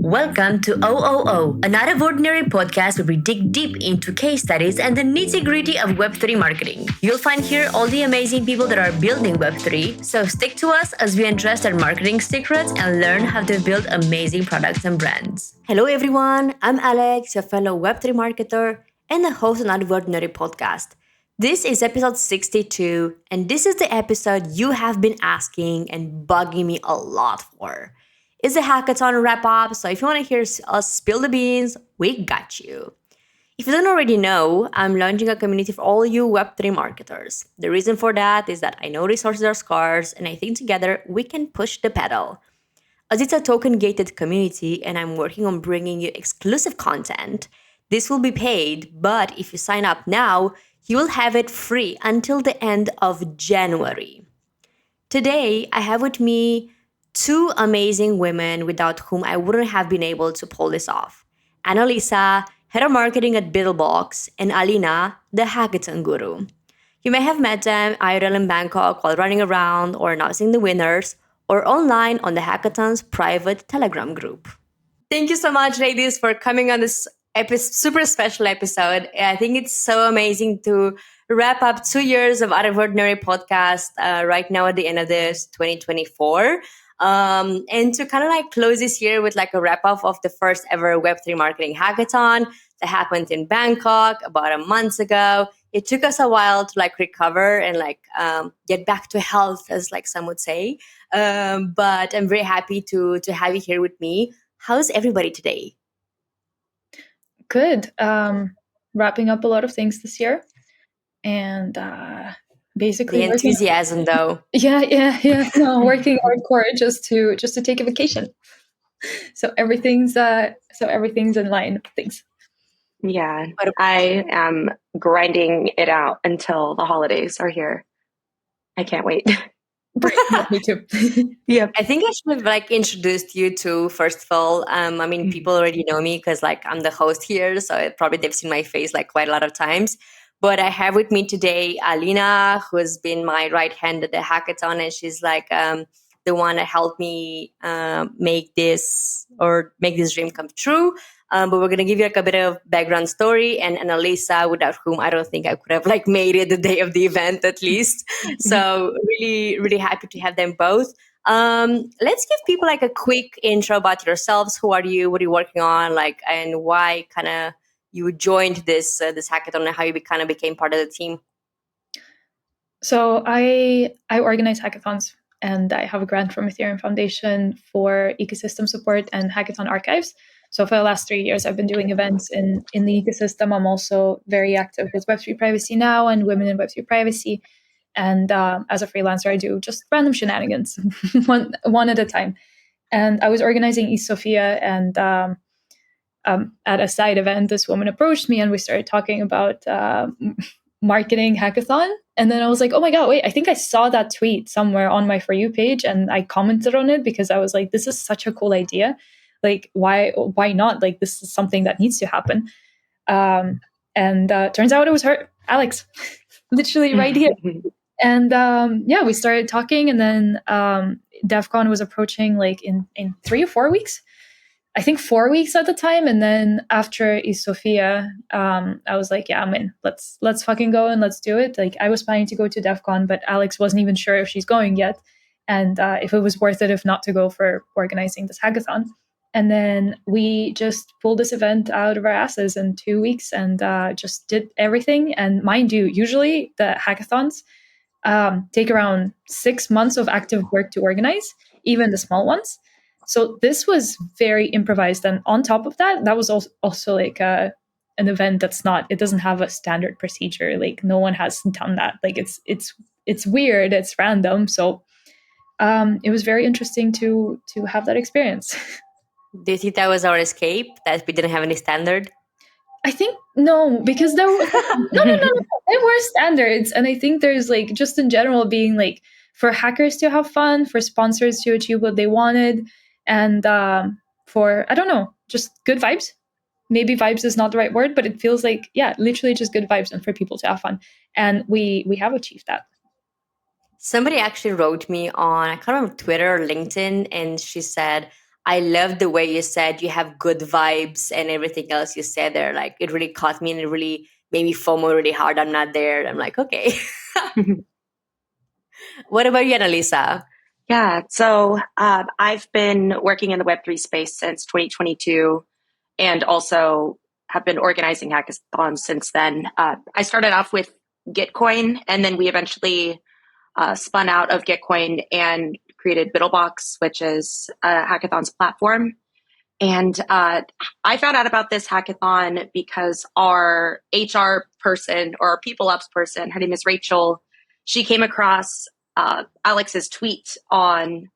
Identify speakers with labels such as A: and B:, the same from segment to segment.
A: Welcome to OOO, an out of ordinary podcast where we dig deep into case studies and the nitty gritty of Web3 marketing. You'll find here all the amazing people that are building Web3, so stick to us as we address their marketing secrets and learn how to build amazing products and brands. Hello, everyone. I'm Alex, your fellow Web3 marketer and the host of an out of ordinary podcast. This is episode 62, and this is the episode you have been asking and bugging me a lot for. It's a hackathon wrap-up, so if you want to hear us spill the beans, we got you. If you don't already know, I'm launching a community for all you Web3 marketers. The reason for that is that I know resources are scarce, and I think together we can push the pedal. As it's a token-gated community, and I'm working on bringing you exclusive content, this will be paid, but if you sign up now, you will have it free until the end of January. Today, I have with me two amazing women without whom I wouldn't have been able to pull this off. Annalisa, head of marketing at Biddlebox, and Alina, the hackathon guru. You may have met them IRL in Bangkok while running around or announcing the winners, or online on the hackathon's private Telegram group. Thank you so much, ladies, for coming on this super special episode. I think it's so amazing to wrap up 2 years of Out of Ordinary podcast right now at the end of this 2024. And to kind of like close this year with like a wrap up of the first ever Web3 Marketing Hackathon that happened in Bangkok about a month ago. It took us a while to like recover and like get back to health, as like some would say. But I'm very happy to have you here with me. How's everybody today?
B: Good. Wrapping up a lot of things this year, and basically
A: the enthusiasm though.
B: Yeah. No, working hardcore just to take a vacation. So everything's in line. Thanks.
C: Yeah, I am grinding it out until the holidays are here. I can't wait.
B: Me too.
C: Yeah,
A: I think I should have like introduced you to first of all. I mean, people already know me because like I'm the host here, so probably they've seen my face like quite a lot of times. But I have with me today Alina, who has been my right hand at the hackathon, and she's like the one that helped me make this dream come true. But we're gonna give you like a bit of background story, and Annalisa, without whom I don't think I could have like made it the day of the event at least. So really, really happy to have them both. Let's give people like a quick intro about yourselves. Who are you? What are you working on? Like, and why kind of you joined this hackathon and how you kind of became part of the team.
B: So I organize hackathons, and I have a grant from Ethereum Foundation for ecosystem support and hackathon archives. So for the last 3 years, I've been doing events in the ecosystem. I'm also very active with Web3 Privacy Now and Women in Web3 Privacy. And as a freelancer, I do just random shenanigans, one at a time. And I was organizing East Sofia, and at a side event, this woman approached me, and we started talking about marketing hackathon. And then I was like, oh my God, wait, I think I saw that tweet somewhere on my For You page, and I commented on it because I was like, this is such a cool idea. Like, why not? Like, this is something that needs to happen. And turns out it was her, Alex, literally right here. And we started talking, and then Devcon was approaching like in 3 or 4 weeks. I think 4 weeks at the time. And then after East Sofia, I was like, yeah, I'm in. Let's fucking go and let's do it. Like, I was planning to go to Devcon, but Alex wasn't even sure if she's going yet, and if it was worth it, if not to go for organizing this hackathon. And then we just pulled this event out of our asses in 2 weeks and just did everything. And mind you, usually the hackathons take around 6 months of active work to organize, even the small ones. So this was very improvised. And on top of that, that was also like an event it doesn't have a standard procedure. Like, no one has done that. Like, it's weird, it's random. So it was very interesting to have that experience.
A: Do you think that was our escape, that we didn't have any standard?
B: I think no, because there were no. There were standards, and I think there's like, just in general, being like, for hackers to have fun, for sponsors to achieve what they wanted, and for, I don't know, just good vibes. Maybe vibes is not the right word, but it feels like, yeah, literally just good vibes and for people to have fun, and we have achieved that.
A: Somebody actually wrote me on, I can't remember, Twitter or LinkedIn, and she said, I love the way you said you have good vibes and everything else you said there. Like it really caught me and it really made me FOMO really hard. I'm not there. I'm like, okay. What about you, Annalisa?
C: Yeah, so I've been working in the Web3 space since 2022 and also have been organizing hackathons since then. I started off with Gitcoin, and then we eventually spun out of Gitcoin and created Bittlebox, which is a hackathons platform. And I found out about this hackathon because our HR person or our people ops person, her name is Rachel, she came across Alex's tweet on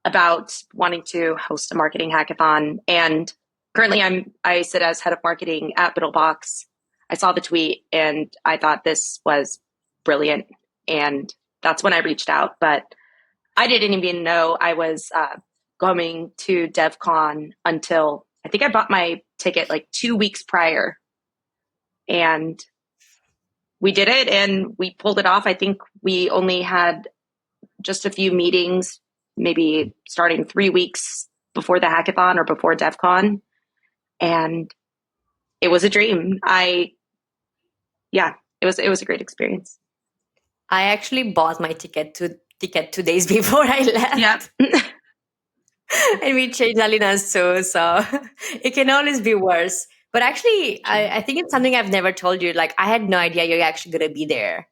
C: about wanting to host a marketing hackathon. And currently I sit as head of marketing at Bittlebox. I saw the tweet and I thought this was brilliant. And that's when I reached out. But I didn't even know I was going to Devcon until I think I bought my ticket like 2 weeks prior. And we did it and we pulled it off. I think we only had just a few meetings, maybe starting 3 weeks before the hackathon or before Devcon. And it was a dream. It was a great experience.
A: I actually bought my ticket 2 days before I left.
C: Yep.
A: And we changed Alina's too, so it can always be worse. But actually, I think it's something I've never told you. Like, I had no idea you're actually going to be there.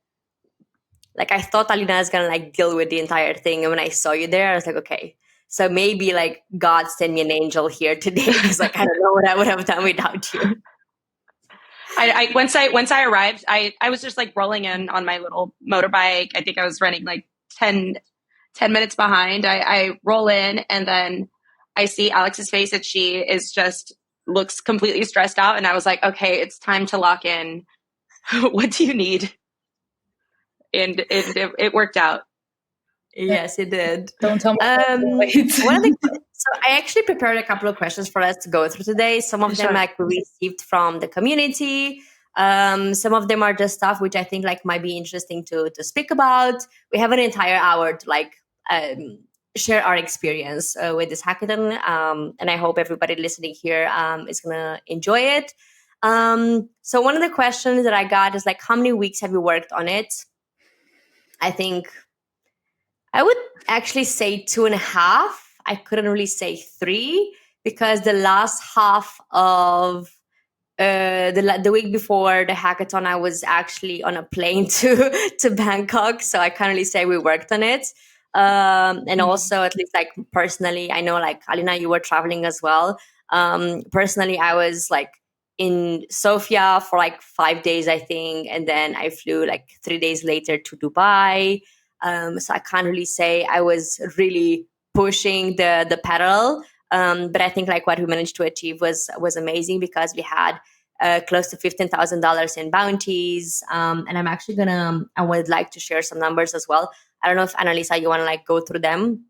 A: Like, I thought Alina was going to, like, deal with the entire thing. And when I saw you there, I was like, okay. So maybe, like, God sent me an angel here today. Because, like, I don't know what I would have done without you.
C: Once I arrived, I was just, like, rolling in on my little motorbike. I think I was running, like, 10 minutes behind. I roll in and then I see Alex's face and she is just looks completely stressed out. And I was like, okay, it's time to lock in. What do you need? And it worked out.
A: Yes, it did.
B: Don't tell me.
A: So I actually prepared a couple of questions for us to go through today. Some of them like we received from the community. Some of them are just stuff which I think like might be interesting to speak about. We have an entire hour to like share our experience with this hackathon, and I hope everybody listening here is gonna enjoy it. So one of the questions that I got is like, how many weeks have you worked on it? I think I would actually say 2.5. I couldn't really say 3 because the last half of the week before the hackathon, I was actually on a plane to Bangkok, so I can't really say we worked on it. And also, at least like personally, I know like Alina, you were traveling as well. Personally, I was like in Sofia for like 5 days, I think, and then I flew like 3 days later to Dubai. So I can't really say I was really pushing the pedal. But I think like what we managed to achieve was amazing because we had close to $15,000 in bounties. And I would like to share some numbers as well. I don't know if Annalisa, you want to like go through them,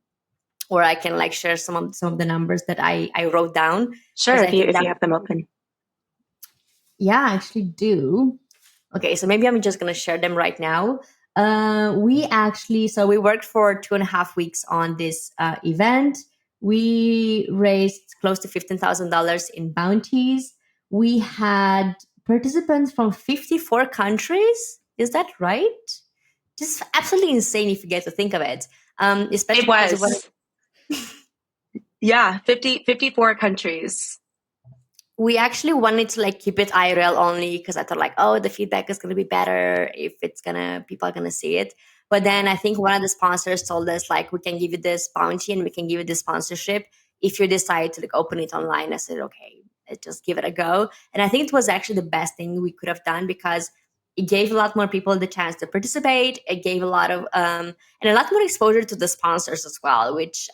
A: or I can like share some of the numbers that I wrote down.
C: Sure, if you have them open.
A: Yeah, I actually do. Okay, so maybe I'm just going to share them right now. We worked for 2.5 weeks on this event. We raised close to $15,000 in bounties. We had participants from 54 countries. Is that right? Just absolutely insane if you get to think of it. Especially
C: it was. Yeah, 54 countries.
A: We actually wanted to like keep it IRL only because I thought like, oh, the feedback is going to be better if people are going to see it. But then I think one of the sponsors told us like, we can give you this bounty and we can give you this sponsorship if you decide to like open it online. I said, okay, let's just give it a go. And I think it was actually the best thing we could have done because it gave a lot more people the chance to participate. It gave a lot of and a lot more exposure to the sponsors as well, which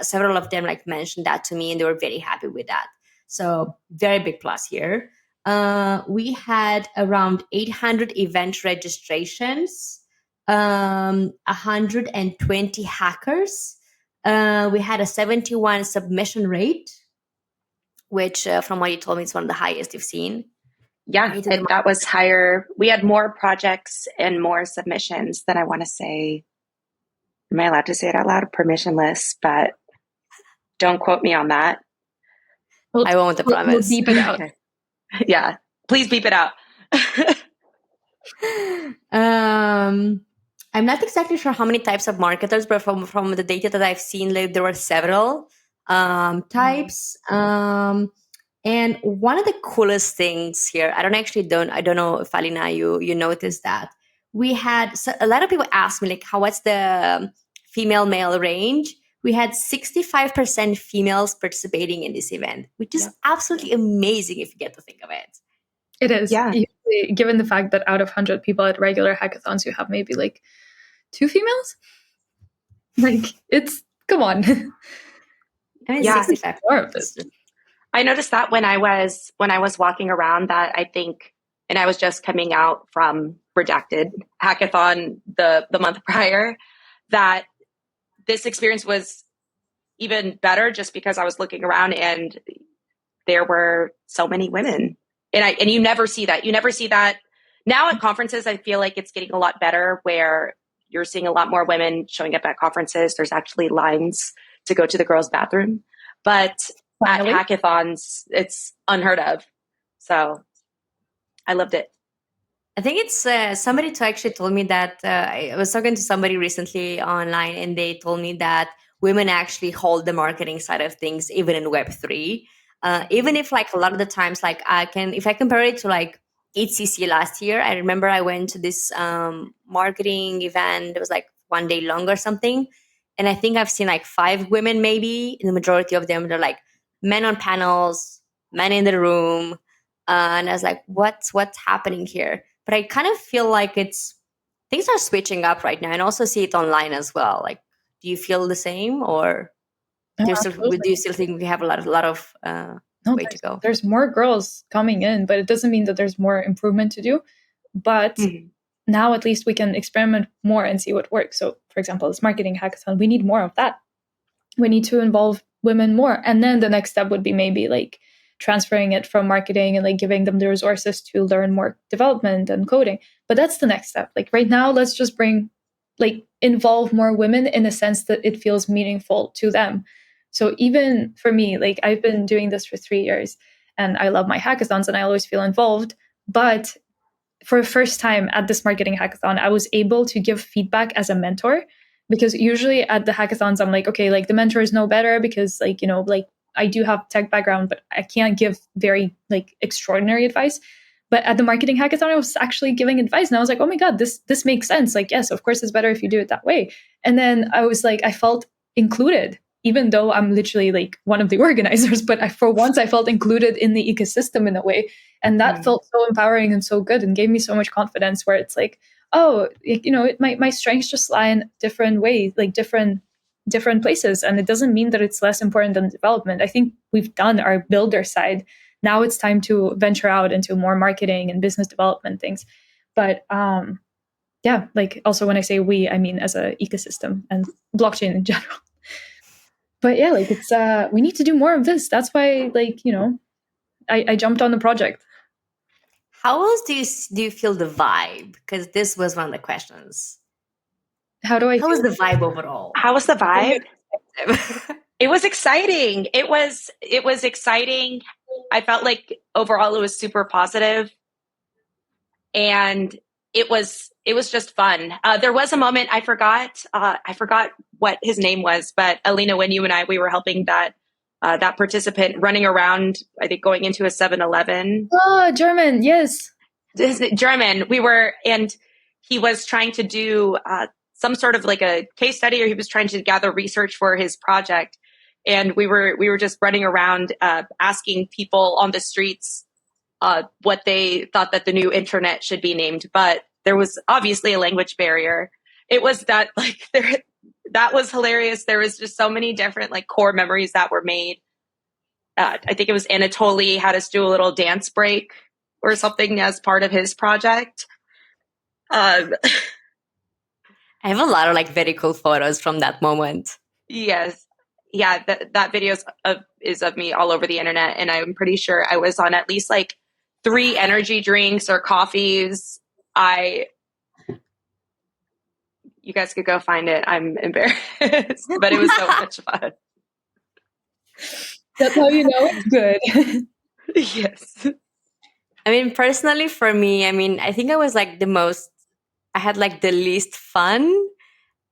A: several of them like mentioned that to me and they were very happy with that. So very big plus here. We had around 800 event registrations, 120 hackers. We had a 71 submission rate, which from what you told me, is one of the highest you've seen.
C: Yeah, that was higher. We had more projects and more submissions than I want to say. Am I allowed to say it out loud? Permissionless, but Don't quote me on that.
A: I won't, I promise.
B: We'll beep it out.
C: Okay. Yeah, please beep it out.
A: I'm not exactly sure how many types of marketers, but from the data that I've seen, like, there were several types. And one of the coolest things here, I don't know if Alina, you noticed that we had a lot of people ask me like, what's the female male range? We had 65% females participating in this event, which is absolutely amazing if you get to think of it.
B: It is.
C: Yeah.
B: Usually, given the fact that out of 100 people at regular hackathons, you have maybe like 2 females. Like, come on.
A: I mean,
C: Yeah.
A: 65.
C: I noticed that when I was walking around, that I think, and I was just coming out from Redacted Hackathon the month prior, that this experience was even better just because I was looking around and there were so many women. And you never see that. You never see that. Now at conferences, I feel like it's getting a lot better where you're seeing a lot more women showing up at conferences. There's actually lines to go to the girls' bathroom. But
B: Finally.
C: at hackathons, it's unheard of. So I loved it.
A: I think it's somebody actually told me that I was talking to somebody recently online, and they told me that women actually hold the marketing side of things, even in Web3. Even if like a lot of the times, like if I compare it to like HCC last year, I remember I went to this marketing event. It was like one day long or something. And I think I've seen like 5 women maybe, and the majority of them, they're like men on panels, men in the room. And I was like, what's happening here? But I kind of feel like things are switching up right now, and also see it online as well. Like, do you feel the same, or do you still think we have a lot of way to go?
B: There's more girls coming in, but it doesn't mean that there's more improvement to do. But now at least we can experiment more and see what works. So, for example, this marketing hackathon, we need more of that. We need to involve women more. And then the next step would be maybe like transferring it from marketing and like giving them the resources to learn more development and coding. But that's the next step. Like right now, let's just involve more women in a sense that it feels meaningful to them. So even for me, like I've been doing this for 3 years and I love my hackathons and I always feel involved. But for the first time at this marketing hackathon, I was able to give feedback as a mentor, because usually at the hackathons, I'm like, okay, like the mentors know better because like, like I do have tech background, but I can't give very like extraordinary advice. But at the marketing hackathon, I was actually giving advice and I was like, oh my God, this makes sense. Like, yes, of course it's better if you do it that way. And then I was like, I felt included, even though I'm literally like one of the organizers, but for once I felt included in the ecosystem in a way. And that felt so empowering and so good and gave me so much confidence, where it's like, oh, my strengths just lie in different ways, like different places. And it doesn't mean that it's less important than development. I think we've done our builder side. Now it's time to venture out into more marketing and business development things. But yeah, like also when I say we, I mean as an ecosystem and blockchain in general. But yeah, like it's we need to do more of this. That's why, like, I jumped on the project.
A: How else do you feel the vibe? Because this was one of the questions.
B: How was
A: the vibe overall?
C: How was the vibe? It was exciting. It was exciting. I felt like overall it was super positive, and it was just fun. There was a moment I forgot what his name was, but Alina, when you and we were helping that participant running around, I think going into a 7-Eleven.
B: Oh, German, yes.
C: German. And he was trying to do some sort of like a case study, or he was trying to gather research for his project. And we were just running around asking people on the streets what they thought that the new internet should be named. But there was obviously a language barrier. It was that that was hilarious. There was just so many different like core memories that were made. I think it was Anatoly had us do a little dance break or something as part of his project. I
A: have a lot of like very cool photos from that moment.
C: Yes. Yeah, that video is of me all over the internet, and I'm pretty sure I was on at least like 3 energy drinks or coffees. You guys could go find it. I'm embarrassed, but it was so much fun.
B: That's how you know it's good.
C: Yes.
A: I mean, personally, for me, I mean, I think I was like I had like the least fun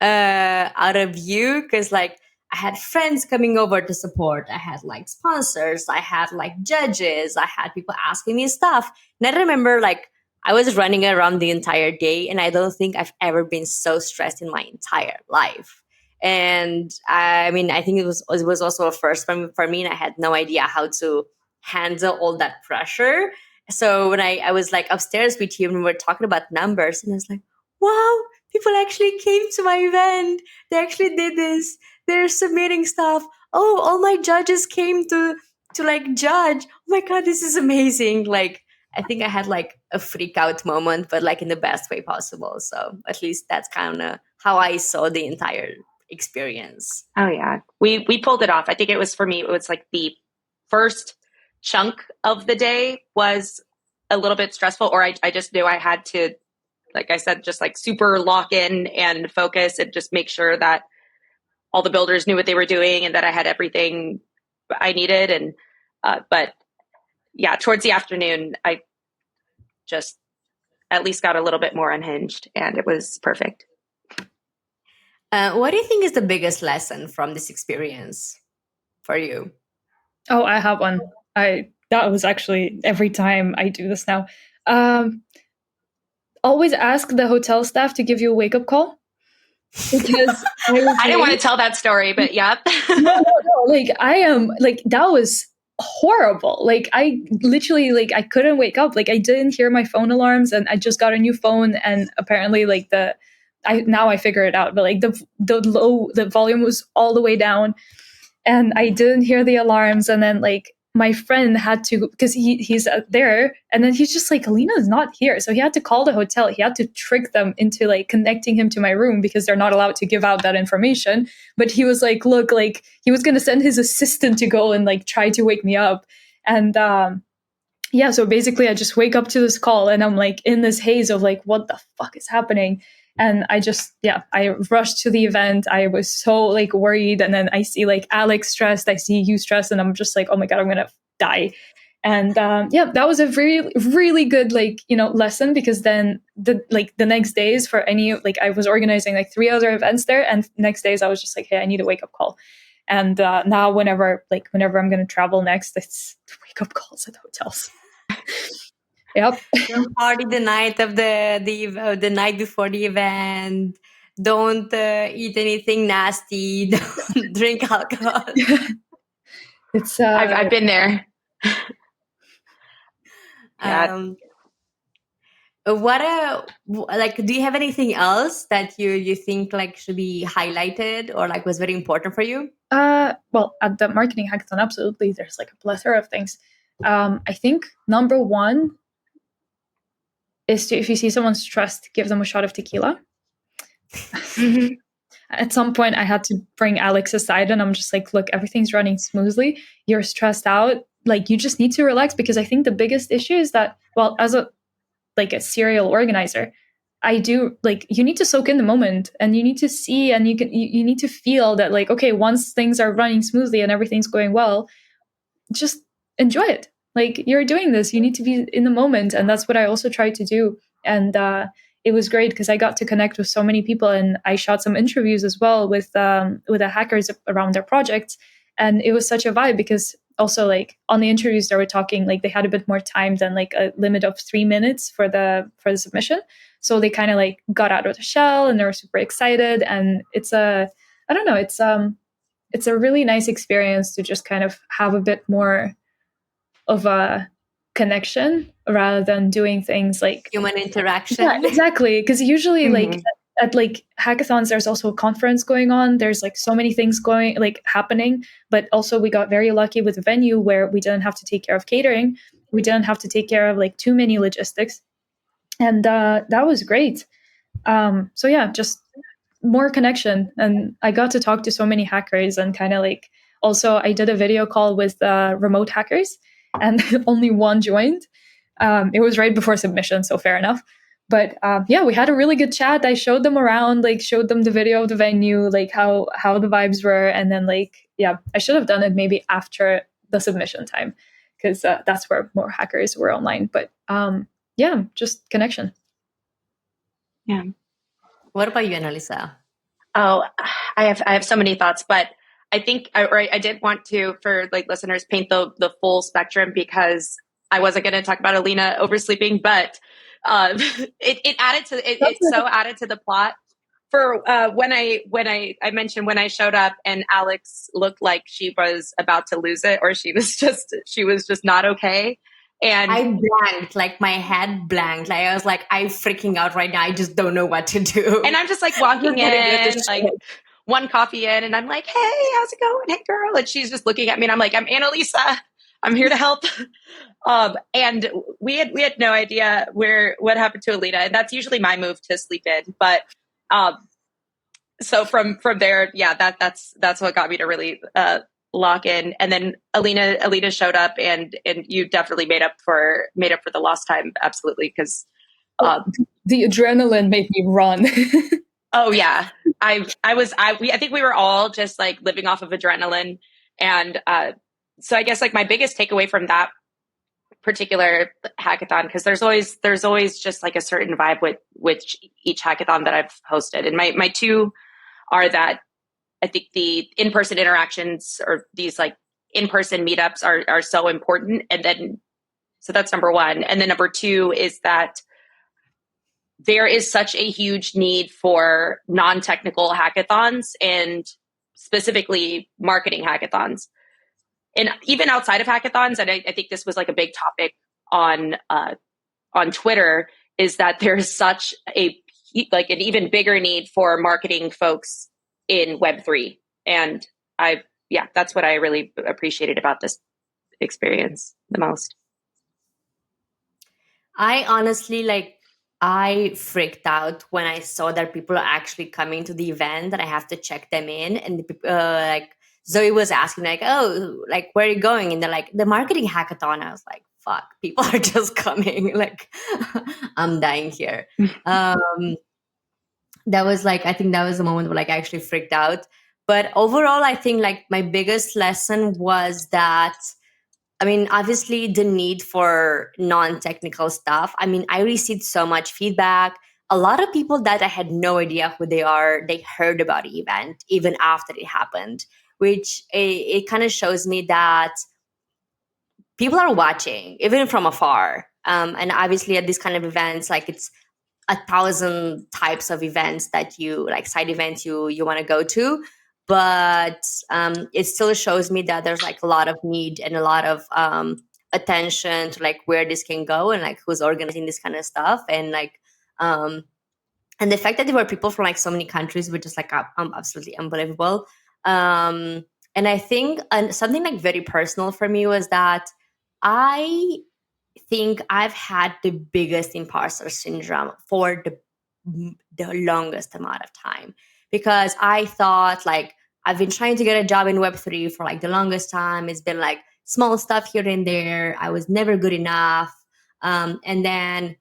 A: out of you because like I had friends coming over to support. I had like sponsors. I had like judges. I had people asking me stuff. And I remember like I was running around the entire day, and I don't think I've ever been so stressed in my entire life. And I mean, I think it was also a first for me, and I had no idea how to handle all that pressure. So when I was like upstairs with you and we were talking about numbers, and I was like, wow, people actually came to my event. They actually did this. They're submitting stuff. Oh, all my judges came to like judge. Oh my god, this is amazing. Like I think I had like a freak out moment, but like in the best way possible. So at least that's kind of how I saw the entire experience.
C: Oh yeah. We pulled it off. I think it was, for me, it was like the first chunk of the day was a little bit stressful, or I just knew I had to, like I said, just like super lock in and focus and just make sure that all the builders knew what they were doing and that I had everything I needed. And but yeah, towards the afternoon, I just at least got a little bit more unhinged, and it was perfect.
A: What do you think is the biggest lesson from this experience for you?
B: Oh, I have one. That was actually every time I do this now. Always ask the hotel staff to give you a wake up call, because
C: I didn't want to tell that story, but yeah.
B: no. Like I am like that was horrible. Like I literally like I couldn't wake up. Like I didn't hear my phone alarms, and I just got a new phone, and apparently like I figure it out, but like the volume was all the way down, and I didn't hear the alarms, and then like my friend had to, because he's there, and then he's just like, Alina's not here, so he had to call the hotel. He had to trick them into like connecting him to my room, because they're not allowed to give out that information. But he was like, look, like he was going to send his assistant to go and like try to wake me up. And yeah, so basically I just wake up to this call, and I'm like in this haze of like, what the fuck is happening? And I rushed to the event. I was so like worried. And then I see like Alex stressed, I see you stressed, and I'm just like, oh my God, I'm going to die. And that was a really, really good, like, lesson, because then the next days for I was organizing like 3 other events there. And next days I was just like, hey, I need a wake up call. And now whenever I'm going to travel next, it's wake up calls at hotels. Yep.
A: Don't party the night of the night before the event. Don't eat anything nasty. Don't drink alcohol.
B: It's
C: I've been there.
A: Do you have anything else that you think like should be highlighted or like was very important for you?
B: Well, at the marketing hackathon, absolutely, there's like a plethora of things. I think number one is to, if you see someone stressed, give them a shot of tequila. Mm-hmm. At some point, I had to bring Alex aside, and I'm just like, look, everything's running smoothly. You're stressed out. Like, you just need to relax, because I think the biggest issue is that, well, as a serial organizer, I do like, you need to soak in the moment, and you need to see, and you need to feel that, like, okay, once things are running smoothly and everything's going well, just enjoy it. Like, you're doing this, you need to be in the moment. And that's what I also try to do. And it was great because I got to connect with so many people, and I shot some interviews as well with the hackers around their projects. And it was such a vibe, because also like on the interviews they were talking, like they had a bit more time than like a limit of 3 minutes for the submission. So they kind of like got out of the shell, and they were super excited. And it's a really nice experience to just kind of have a bit more of a connection rather than doing things like
A: human interaction.
B: Yeah, exactly. Because usually like at like hackathons, there's also a conference going on. There's like so many things happening, but also we got very lucky with the venue where we didn't have to take care of catering. We didn't have to take care of like too many logistics. And that was great. So yeah, just more connection. And I got to talk to so many hackers, and kind of like, also I did a video call with remote hackers, and only one joined. It was right before submission, so fair enough. But yeah, we had a really good chat. I showed them around, like showed them the video of the venue, like how the vibes were, and then I should have done it maybe after the submission time, because that's where more hackers were online. But yeah, just connection.
C: Yeah.
A: What about you, Annalisa?
C: Oh, I have so many thoughts, but I think I did want to, for like listeners, paint the full spectrum, because I wasn't going to talk about Alina oversleeping, but it added to it so added to the plot. For when I mentioned when I showed up and Alex looked like she was about to lose it, or she was just not okay. And
A: I blanked, like my head blanked. Like I was like, I'm freaking out right now. I just don't know what to do.
C: And I'm just like walking in, like one coffee in, and I'm like, hey, how's it going? Hey, girl. And she's just looking at me, and I'm like, I'm Annalisa. I'm here to help. And we had no idea what happened to Alina. And that's usually my move to sleep in. But so from there, yeah, that's what got me to really lock in. And then Alina showed up, and you definitely made up for the lost time. Absolutely. Because
B: the adrenaline made me run.
C: Oh yeah. I think we were all just like living off of adrenaline. And so I guess like my biggest takeaway from that particular hackathon, because there's always just like a certain vibe with each hackathon that I've hosted. And my two are that I think the in-person interactions, or these like in-person meetups, are so important. And then, so that's number one. And then number two is that there is such a huge need for non-technical hackathons, and specifically marketing hackathons. And even outside of hackathons, and I think this was like a big topic on Twitter, is that there's such an even bigger need for marketing folks in Web3. And that's what I really appreciated about this experience the most.
A: I honestly, I freaked out when I saw that people are actually coming to the event, and I have to check them in. And like Zoe was asking, like, oh, like, where are you going? And they're like, the marketing hackathon. I was like, fuck, people are just coming. Like, I'm dying here. That was like, I think that was the moment where like I actually freaked out. But overall, I think like my biggest lesson was that, I mean, obviously the need for non-technical stuff. I mean, I received so much feedback. A lot of people that I had no idea who they are, they heard about the event even after it happened, which it kind of shows me that people are watching, even from afar. And obviously at these kind of events, like it's 1,000 types of events that you like, side events you want to go to. But it still shows me that there's like a lot of need and a lot of attention to like where this can go, and like who's organizing this kind of stuff. And like and the fact that there were people from like so many countries, which is like absolutely unbelievable. And I think something like very personal for me was that I think I've had the biggest imposter syndrome for the longest amount of time, because I thought like I've been trying to get a job in Web3 for like the longest time. It's been like small stuff here and there. I was never good enough. And then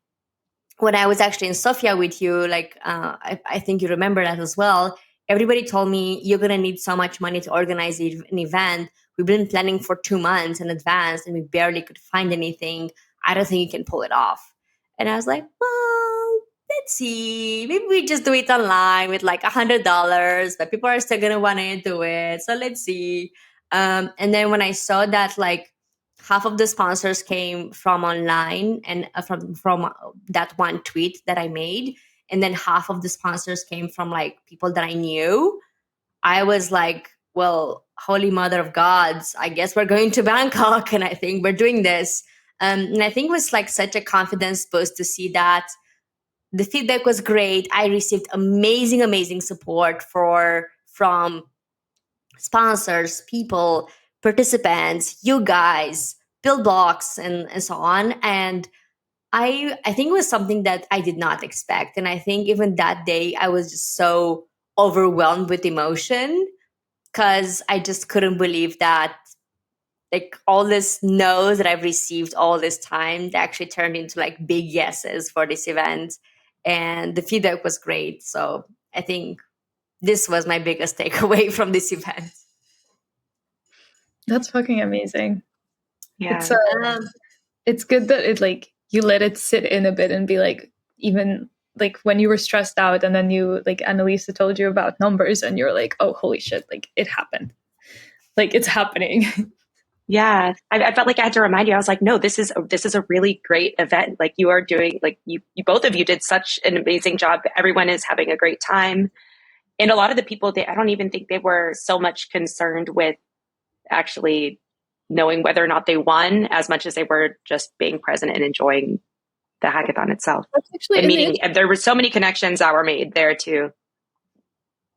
A: when I was actually in Sofia with you, like I think you remember that as well. Everybody told me you're gonna need so much money to organize an event. We've been planning for 2 months in advance, and we barely could find anything. I don't think you can pull it off. And I was like, well, let's see. Maybe we just do it online with like $100, but people are still gonna want to do it. So let's see. And then when I saw that like half of the sponsors came from online and from that one tweet that I made, and then half of the sponsors came from like people that I knew, I was like, well, holy mother of gods, I guess we're going to Bangkok, and I think we're doing this. And I think it was like such a confidence boost to see that the feedback was great. I received amazing support from sponsors, people, participants, you guys, build blocks, and so on. And I think it was something that I did not expect. And I think even that day I was just so overwhelmed with emotion, because I just couldn't believe that like all this no's that I've received all this time that actually turned into like big yeses for this event. and the feedback was great. So I think this was my biggest takeaway from this event.
B: That's fucking amazing.
C: Yeah.
B: It's good that it like you let it sit in a bit and be like, even like when you were stressed out and then you like Annalisa told you about numbers and you're like, oh holy shit, like it happened. Like it's happening.
C: Yeah, I felt like I had to remind you. I was like, no, this is a really great event. Like you are doing, like you both of you did such an amazing job. Everyone is having a great time, and a lot of the people, I don't even think they were so much concerned with actually knowing whether or not they won as much as they were just being present and enjoying the hackathon itself.
B: Actually,
C: and meeting, and there were so many connections that were made there too.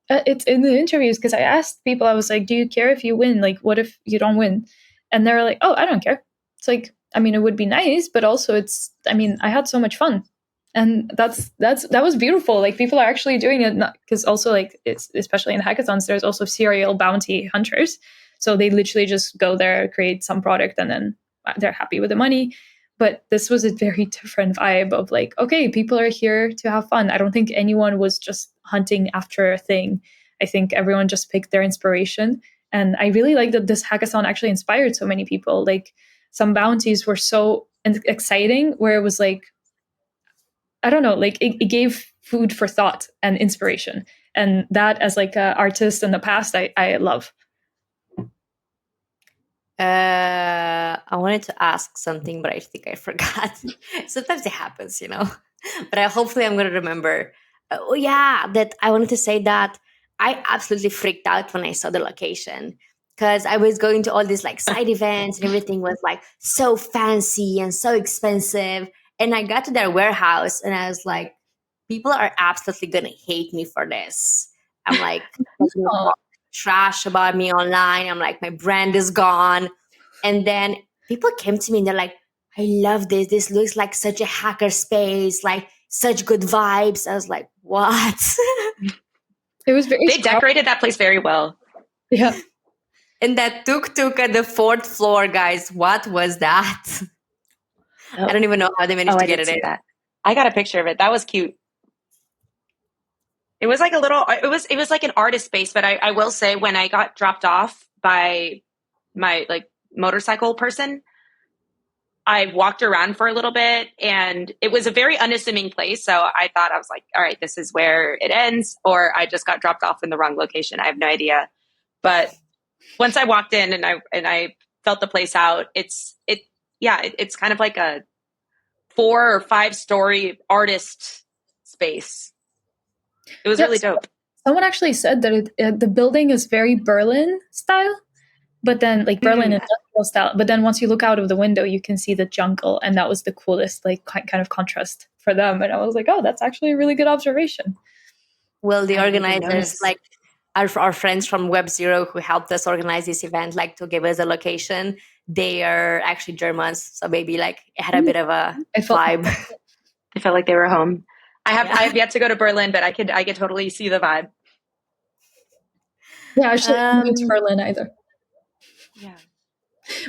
B: It's in the interviews because I asked people, I was like, do you care if you win? Like, what if you don't win? And they're like, oh, I don't care. It's like, I mean, it would be nice, but also I had so much fun. And that was beautiful. Like people are actually doing it because also like it's especially in hackathons, there's also serial bounty hunters. So they literally just go there, create some product, and then they're happy with the money. But this was a very different vibe of like, okay, people are here to have fun. I don't think anyone was just hunting after a thing. I think everyone just picked their inspiration. And I really like that this hackathon actually inspired so many people. Like some bounties were so exciting where it was like, I don't know, like it gave food for thought and inspiration. And that as like an artist in the past, I love.
A: I wanted to ask something, but I think I forgot. Sometimes it happens, but hopefully I'm going to remember. Oh yeah, that I wanted to say that I absolutely freaked out when I saw the location because I was going to all these like side events and everything was like so fancy and so expensive. And I got to their warehouse and I was like, people are absolutely going to hate me for this. I'm like, trash about me online. I'm like, my brand is gone. And then people came to me and they're like, I love this. This looks like such a hacker space, like such good vibes. I was like, what?
B: It was very.
C: They decorated that place very well.
B: Yeah.
A: And that tuk-tuk at the 4th floor, guys, what was that? Oh. I don't even know how they managed to get it in.
C: That. I got a picture of it. That was cute. It was like it was like an artist space, but I will say when I got dropped off by my like motorcycle person, I walked around for a little bit and it was a very unassuming place. So I thought, I was like, all right, this is where it ends, or I just got dropped off in the wrong location. I have no idea. But once I walked in and I felt the place out, it's kind of like a 4 or 5 story artist space. It was really dope.
B: Someone actually said that the building is very Berlin style, but then like Berlin industrial style. But then once you look out of the window, you can see the jungle, and that was the coolest like kind of contrast for them. And I was like, oh, that's actually a really good observation.
A: Well, the organizers, like our friends from Web0 who helped us organize this event, like to give us a location, they are actually Germans, so maybe like it had a bit of a vibe.
C: I felt like they were home. I have yet to go to Berlin, but I could totally see the vibe.
B: Yeah, I should not go to Berlin either.
C: Yeah,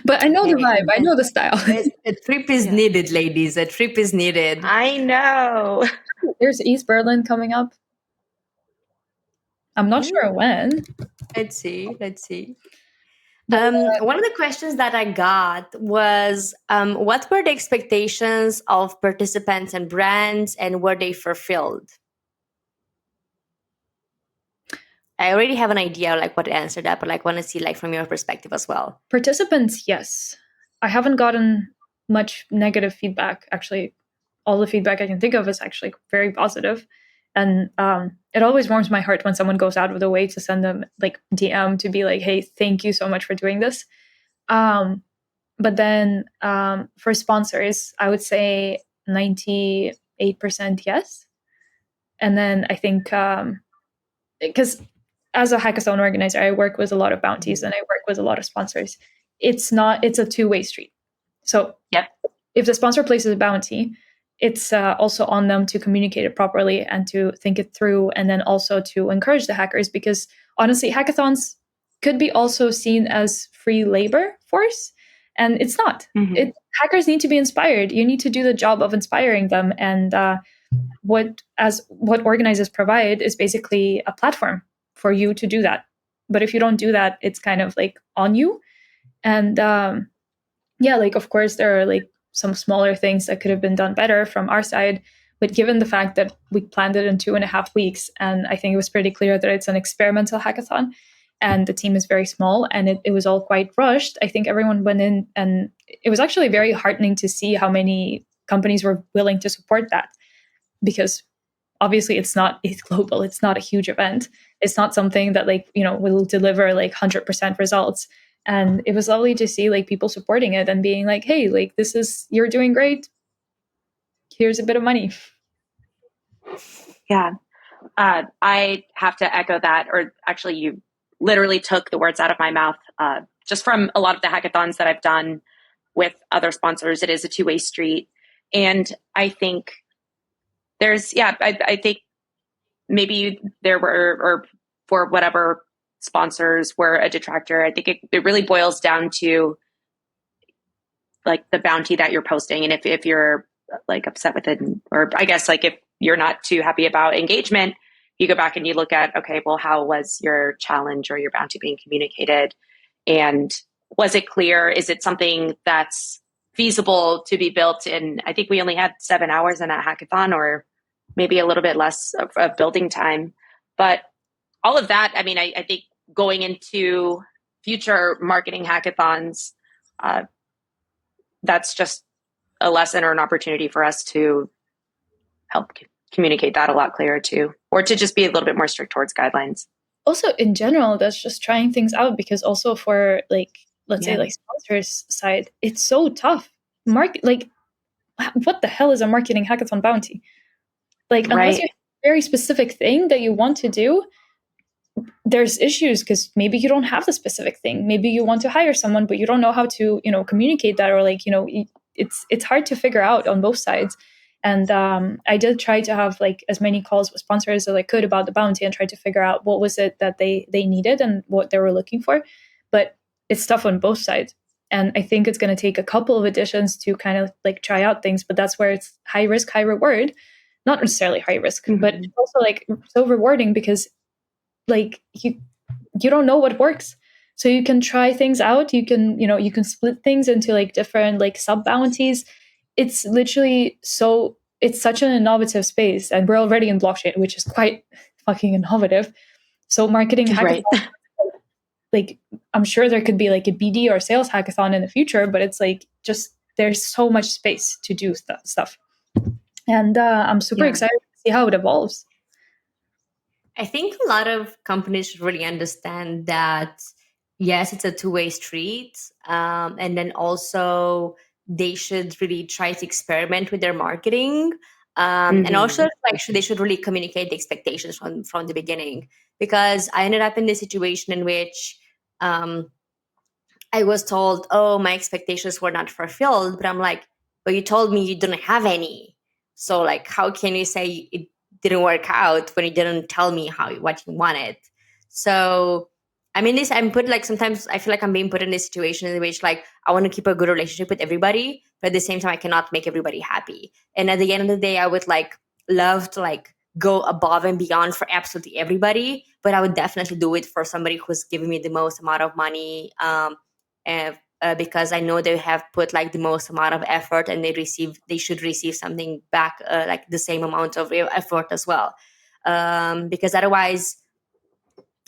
B: but I know the vibe. I know the style.
A: A trip is needed, ladies. A trip is needed.
C: I know.
B: There's East Berlin coming up. I'm not sure when.
A: Let's see. One of the questions that I got was, what were the expectations of participants and brands, and were they fulfilled? I already have an idea like what to answer that, but like want to see like from your perspective as well.
B: Participants, yes. I haven't gotten much negative feedback. Actually, all the feedback I can think of is actually very positive. And it always warms my heart when someone goes out of the way to send them like DM to be like, hey, thank you so much for doing this. But then for sponsors, I would say 98% yes. And then I think because as a hackathon organizer, I work with a lot of bounties and I work with a lot of sponsors. It's a two-way street. So if the sponsor places a bounty, it's also on them to communicate it properly and to think it through, and then also to encourage the hackers, because honestly, hackathons could be also seen as free labor force, and it's not. Hackers need to be inspired. You need to do the job of inspiring them, and what organizers provide is basically a platform for you to do that. But if you don't do that, it's kind of like on you. And like, of course, there are like some smaller things that could have been done better from our side. But given the fact that we planned it in 2.5 weeks, and I think it was pretty clear that it's an experimental hackathon, and the team is very small, and it was all quite rushed, I think everyone went in, and it was actually very heartening to see how many companies were willing to support that. Because obviously it's global, it's not a huge event, it's not something that like, will deliver like 100% results. And it was lovely to see like people supporting it and being like, hey, like you're doing great, here's a bit of money.
C: Yeah. I have to echo that, or actually you literally took the words out of my mouth. Just from a lot of the hackathons that I've done with other sponsors, it is a two-way street. And I think I think maybe there were, or for whatever sponsors were a detractor, I think it really boils down to like the bounty that you're posting. And if you're like upset with it, or I guess like if you're not too happy about engagement, you go back and you look at, okay, well, how was your challenge or your bounty being communicated? And was it clear? Is it something that's feasible to be built in? I think we only had 7 hours in a hackathon, or maybe a little bit less of building time. But all of that, I mean, I think going into future marketing hackathons, that's just a lesson or an opportunity for us to help communicate that a lot clearer too, or to just be a little bit more strict towards guidelines.
B: Also, in general, that's just trying things out, because also for like, let's say like sponsors side, it's so tough. Like, what the hell is a marketing hackathon bounty? Like, unless you have a very specific thing that you want to do, there's issues, because maybe you don't have the specific thing. Maybe you want to hire someone, but you don't know how to, communicate that, or like, it's hard to figure out on both sides. And I did try to have like as many calls with sponsors as I could about the bounty, and try to figure out what was it that they needed and what they were looking for. But it's tough on both sides. And I think it's going to take a couple of editions to kind of like try out things, but that's where it's high risk, high reward. Not necessarily high risk, but also like so rewarding, because like you don't know what works. So you can try things out. You can, you can split things into like different like sub bounties. It's literally it's such an innovative space, and we're already in blockchain, which is quite fucking innovative. So marketing hackathon, like I'm sure there could be like a BD or sales hackathon in the future, but it's like just there's so much space to do stuff. And I'm super excited to see how it evolves.
A: I think a lot of companies should really understand that, yes, it's a two-way street. And then also they should really try to experiment with their marketing. And also they should really communicate the expectations from the beginning. Because I ended up in this situation in which I was told, oh, my expectations were not fulfilled. But I'm like, but you told me you didn't have any. So like, how can you say it didn't work out when you didn't tell me what you wanted? So sometimes I feel like I'm being put in this situation in which like I want to keep a good relationship with everybody, but at the same time I cannot make everybody happy. And at the end of the day, I would like love to like go above and beyond for absolutely everybody, but I would definitely do it for somebody who's giving me the most amount of money, because I know they have put like the most amount of effort, and they should receive something back, like the same amount of effort as well. Because otherwise,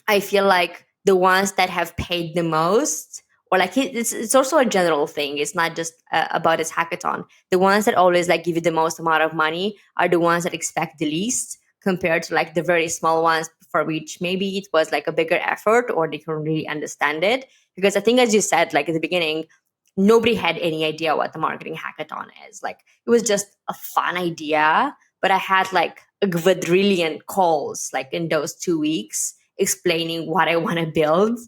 A: I feel like the ones that have paid the most, or like it's also a general thing. It's not just about this hackathon. The ones that always like give you the most amount of money are the ones that expect the least, compared to like the very small ones for which maybe it was like a bigger effort, or they couldn't really understand it. Because I think, as you said, like at the beginning, nobody had any idea what the marketing hackathon is. Like it was just a fun idea, but I had like a quadrillion calls like in those 2 weeks explaining what I want to build.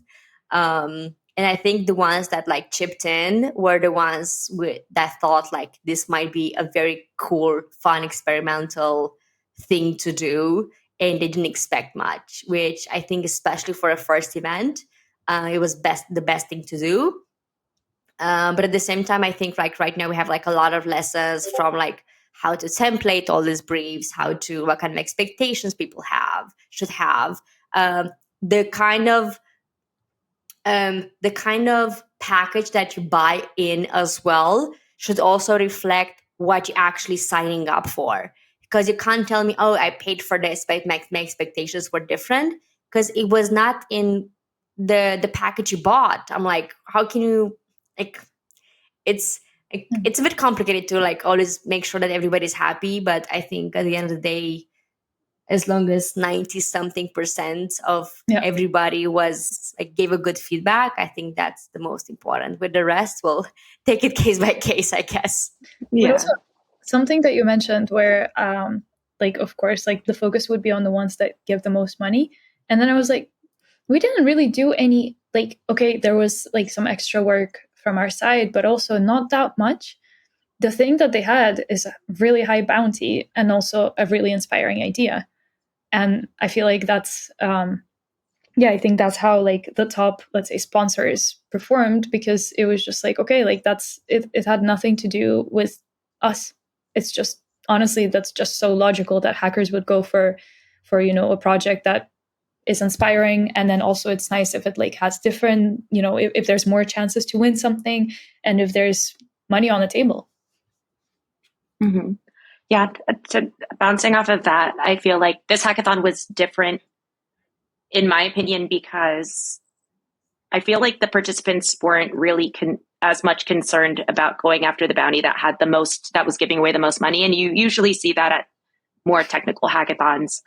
A: And I think the ones that like chipped in were the ones that thought like this might be a very cool, fun, experimental thing to do. And they didn't expect much, which I think, especially for a first event, it was the best thing to do. But at the same time, I think like right now we have like a lot of lessons from like how to template all these briefs, what kind of expectations people should have, the kind of package that you buy in as well should also reflect what you're actually signing up for. Because you can't tell me, oh, I paid for this, but my expectations were different because it was not in the package you bought. I'm like, how can you, like, it's a bit complicated to like always make sure that everybody's happy. But I think at the end of the day, as long as 90 something percent of everybody was like gave a good feedback, I think that's the most important. With the rest, we'll take it case by case, I guess.
B: But also something that you mentioned where like, of course, like the focus would be on the ones that give the most money. And then I was like, we didn't really do any, like, okay, there was like some extra work from our side, but also not that much. The thing that they had is a really high bounty and also a really inspiring idea. And I feel like that's, I think that's how like the top, let's say, sponsors performed, because it was just like, okay, like that's, it had nothing to do with us. It's just, honestly, that's just so logical that hackers would go for, a project that is inspiring. And then also it's nice if it like has different, if there's more chances to win something and if there's money on the table.
C: Mm-hmm. Yeah, to bouncing off of that, I feel like this hackathon was different, in my opinion, because I feel like the participants weren't really as much concerned about going after the bounty that had the most, that was giving away the most money. And you usually see that at more technical hackathons.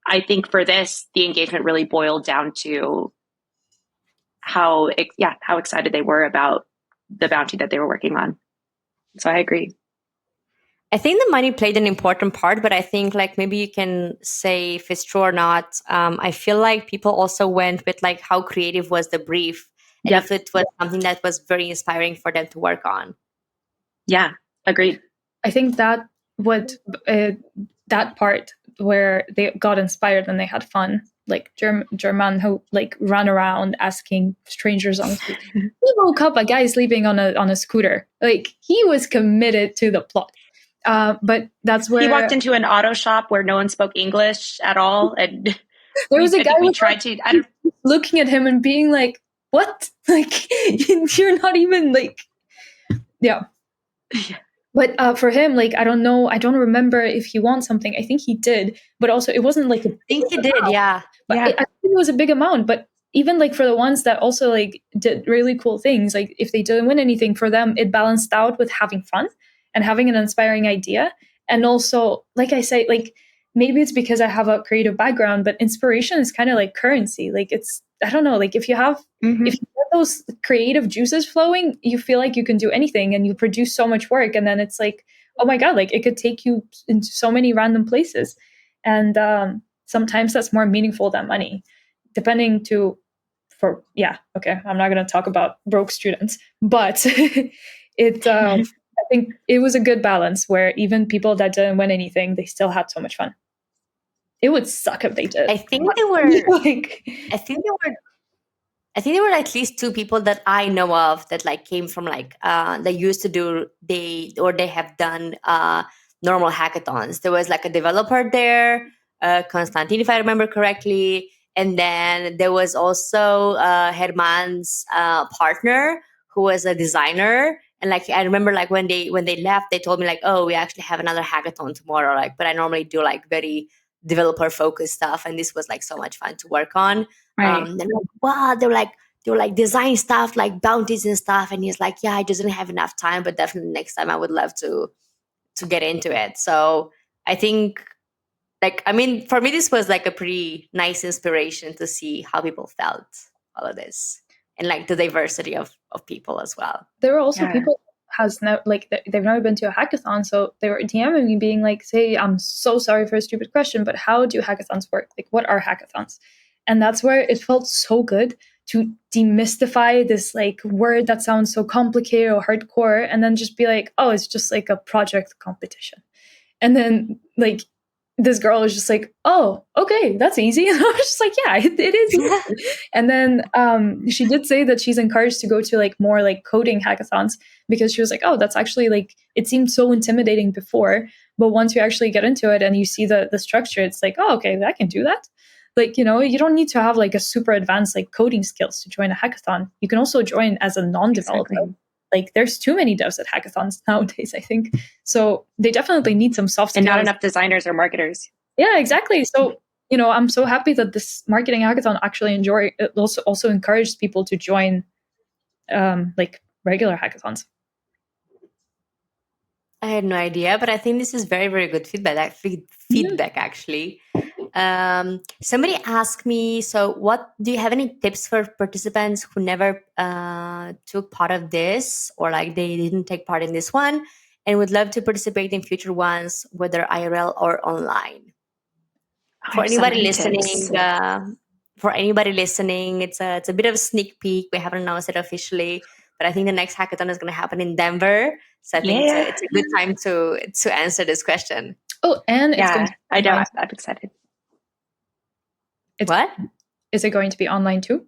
C: I think for this, the engagement really boiled down to how excited they were about the bounty that they were working on. So I agree.
A: I think the money played an important part, but I think like maybe you can say if it's true or not. I feel like people also went with like how creative was the brief, and if it was something that was very inspiring for them to work on.
C: Yeah, agreed.
B: I think that that part where they got inspired and they had fun, like German who like ran around asking strangers on the street. He woke up a guy sleeping on a scooter. Like he was committed to the plot. But that's where
C: he walked into an auto shop where no one spoke English at all, and
B: there was a guy looking at him and being like, "What? Like you're not even like, yeah." But for him, like I don't know, I don't remember if he won something. I think he did, but also it wasn't like
A: I think he did, yeah.
B: But I think it was a big amount. But even like for the ones that also like did really cool things, like if they didn't win anything, for them it balanced out with having fun and having an inspiring idea. And also, like I say, like maybe it's because I have a creative background, but inspiration is kind of like currency. Like it's, I don't know, like if you have, if you get those creative juices flowing, you feel like you can do anything and you produce so much work. And then it's like, oh my God, like it could take you into so many random places. And sometimes that's more meaningful than money, depending I'm not going to talk about broke students, but I think it was a good balance where even people that didn't win anything, they still had so much fun. It would suck if they did.
A: I think there were at least two people that I know of that like came from like they used to do they have done normal hackathons. There was like a developer there, Konstantin, if I remember correctly, and then there was also Herman's partner who was a designer. And like I remember, like when they left, they told me like, "Oh, we actually have another hackathon tomorrow." Like, but I normally do like very developer focused stuff, and this was like so much fun to work on.
C: Right.
A: And like, wow, they were like design stuff, like bounties and stuff. And he's like, "Yeah, I just didn't have enough time, but definitely next time I would love to get into it." So I think, like, I mean, for me, this was like a pretty nice inspiration to see how people felt all of this. And like the diversity of people as well.
B: There were also people they've never been to a hackathon, so they were DMing me being like, "Say, I'm so sorry for a stupid question, but how do hackathons work? Like, what are hackathons?" And that's where it felt so good to demystify this like word that sounds so complicated or hardcore, and then just be like, "Oh, it's just like a project competition." And then like this girl was just like, oh, okay, that's easy. And I was just like, yeah, it is easy. And then she did say that she's encouraged to go to like more like coding hackathons, because she was like, oh, that's actually like, it seemed so intimidating before, but once you actually get into it and you see the structure, it's like, oh, okay, I can do that. Like, you know, you don't need to have like a super advanced like coding skills to join a hackathon. You can also join as a non-developer.
C: Exactly.
B: Like there's too many devs at hackathons nowadays, I think. So they definitely need some soft skills.
C: And not enough designers or marketers.
B: Yeah, exactly. So, you know, I'm so happy that this marketing hackathon actually it also encouraged people to join like regular hackathons.
A: I had no idea, but I think this is very, very good feedback. Feedback, actually. Somebody asked me, so what do you have any tips for participants who never took part of this, or like they didn't take part in this one and would love to participate in future ones, whether IRL or online? For anybody listening, it's a bit of a sneak peek. We haven't announced it officially, but I think the next hackathon is going to happen in Denver. So I think it's a good time to answer this question.
B: Oh, and it's
C: yeah, I know. I'm excited.
A: What?
B: Is it going to be online too?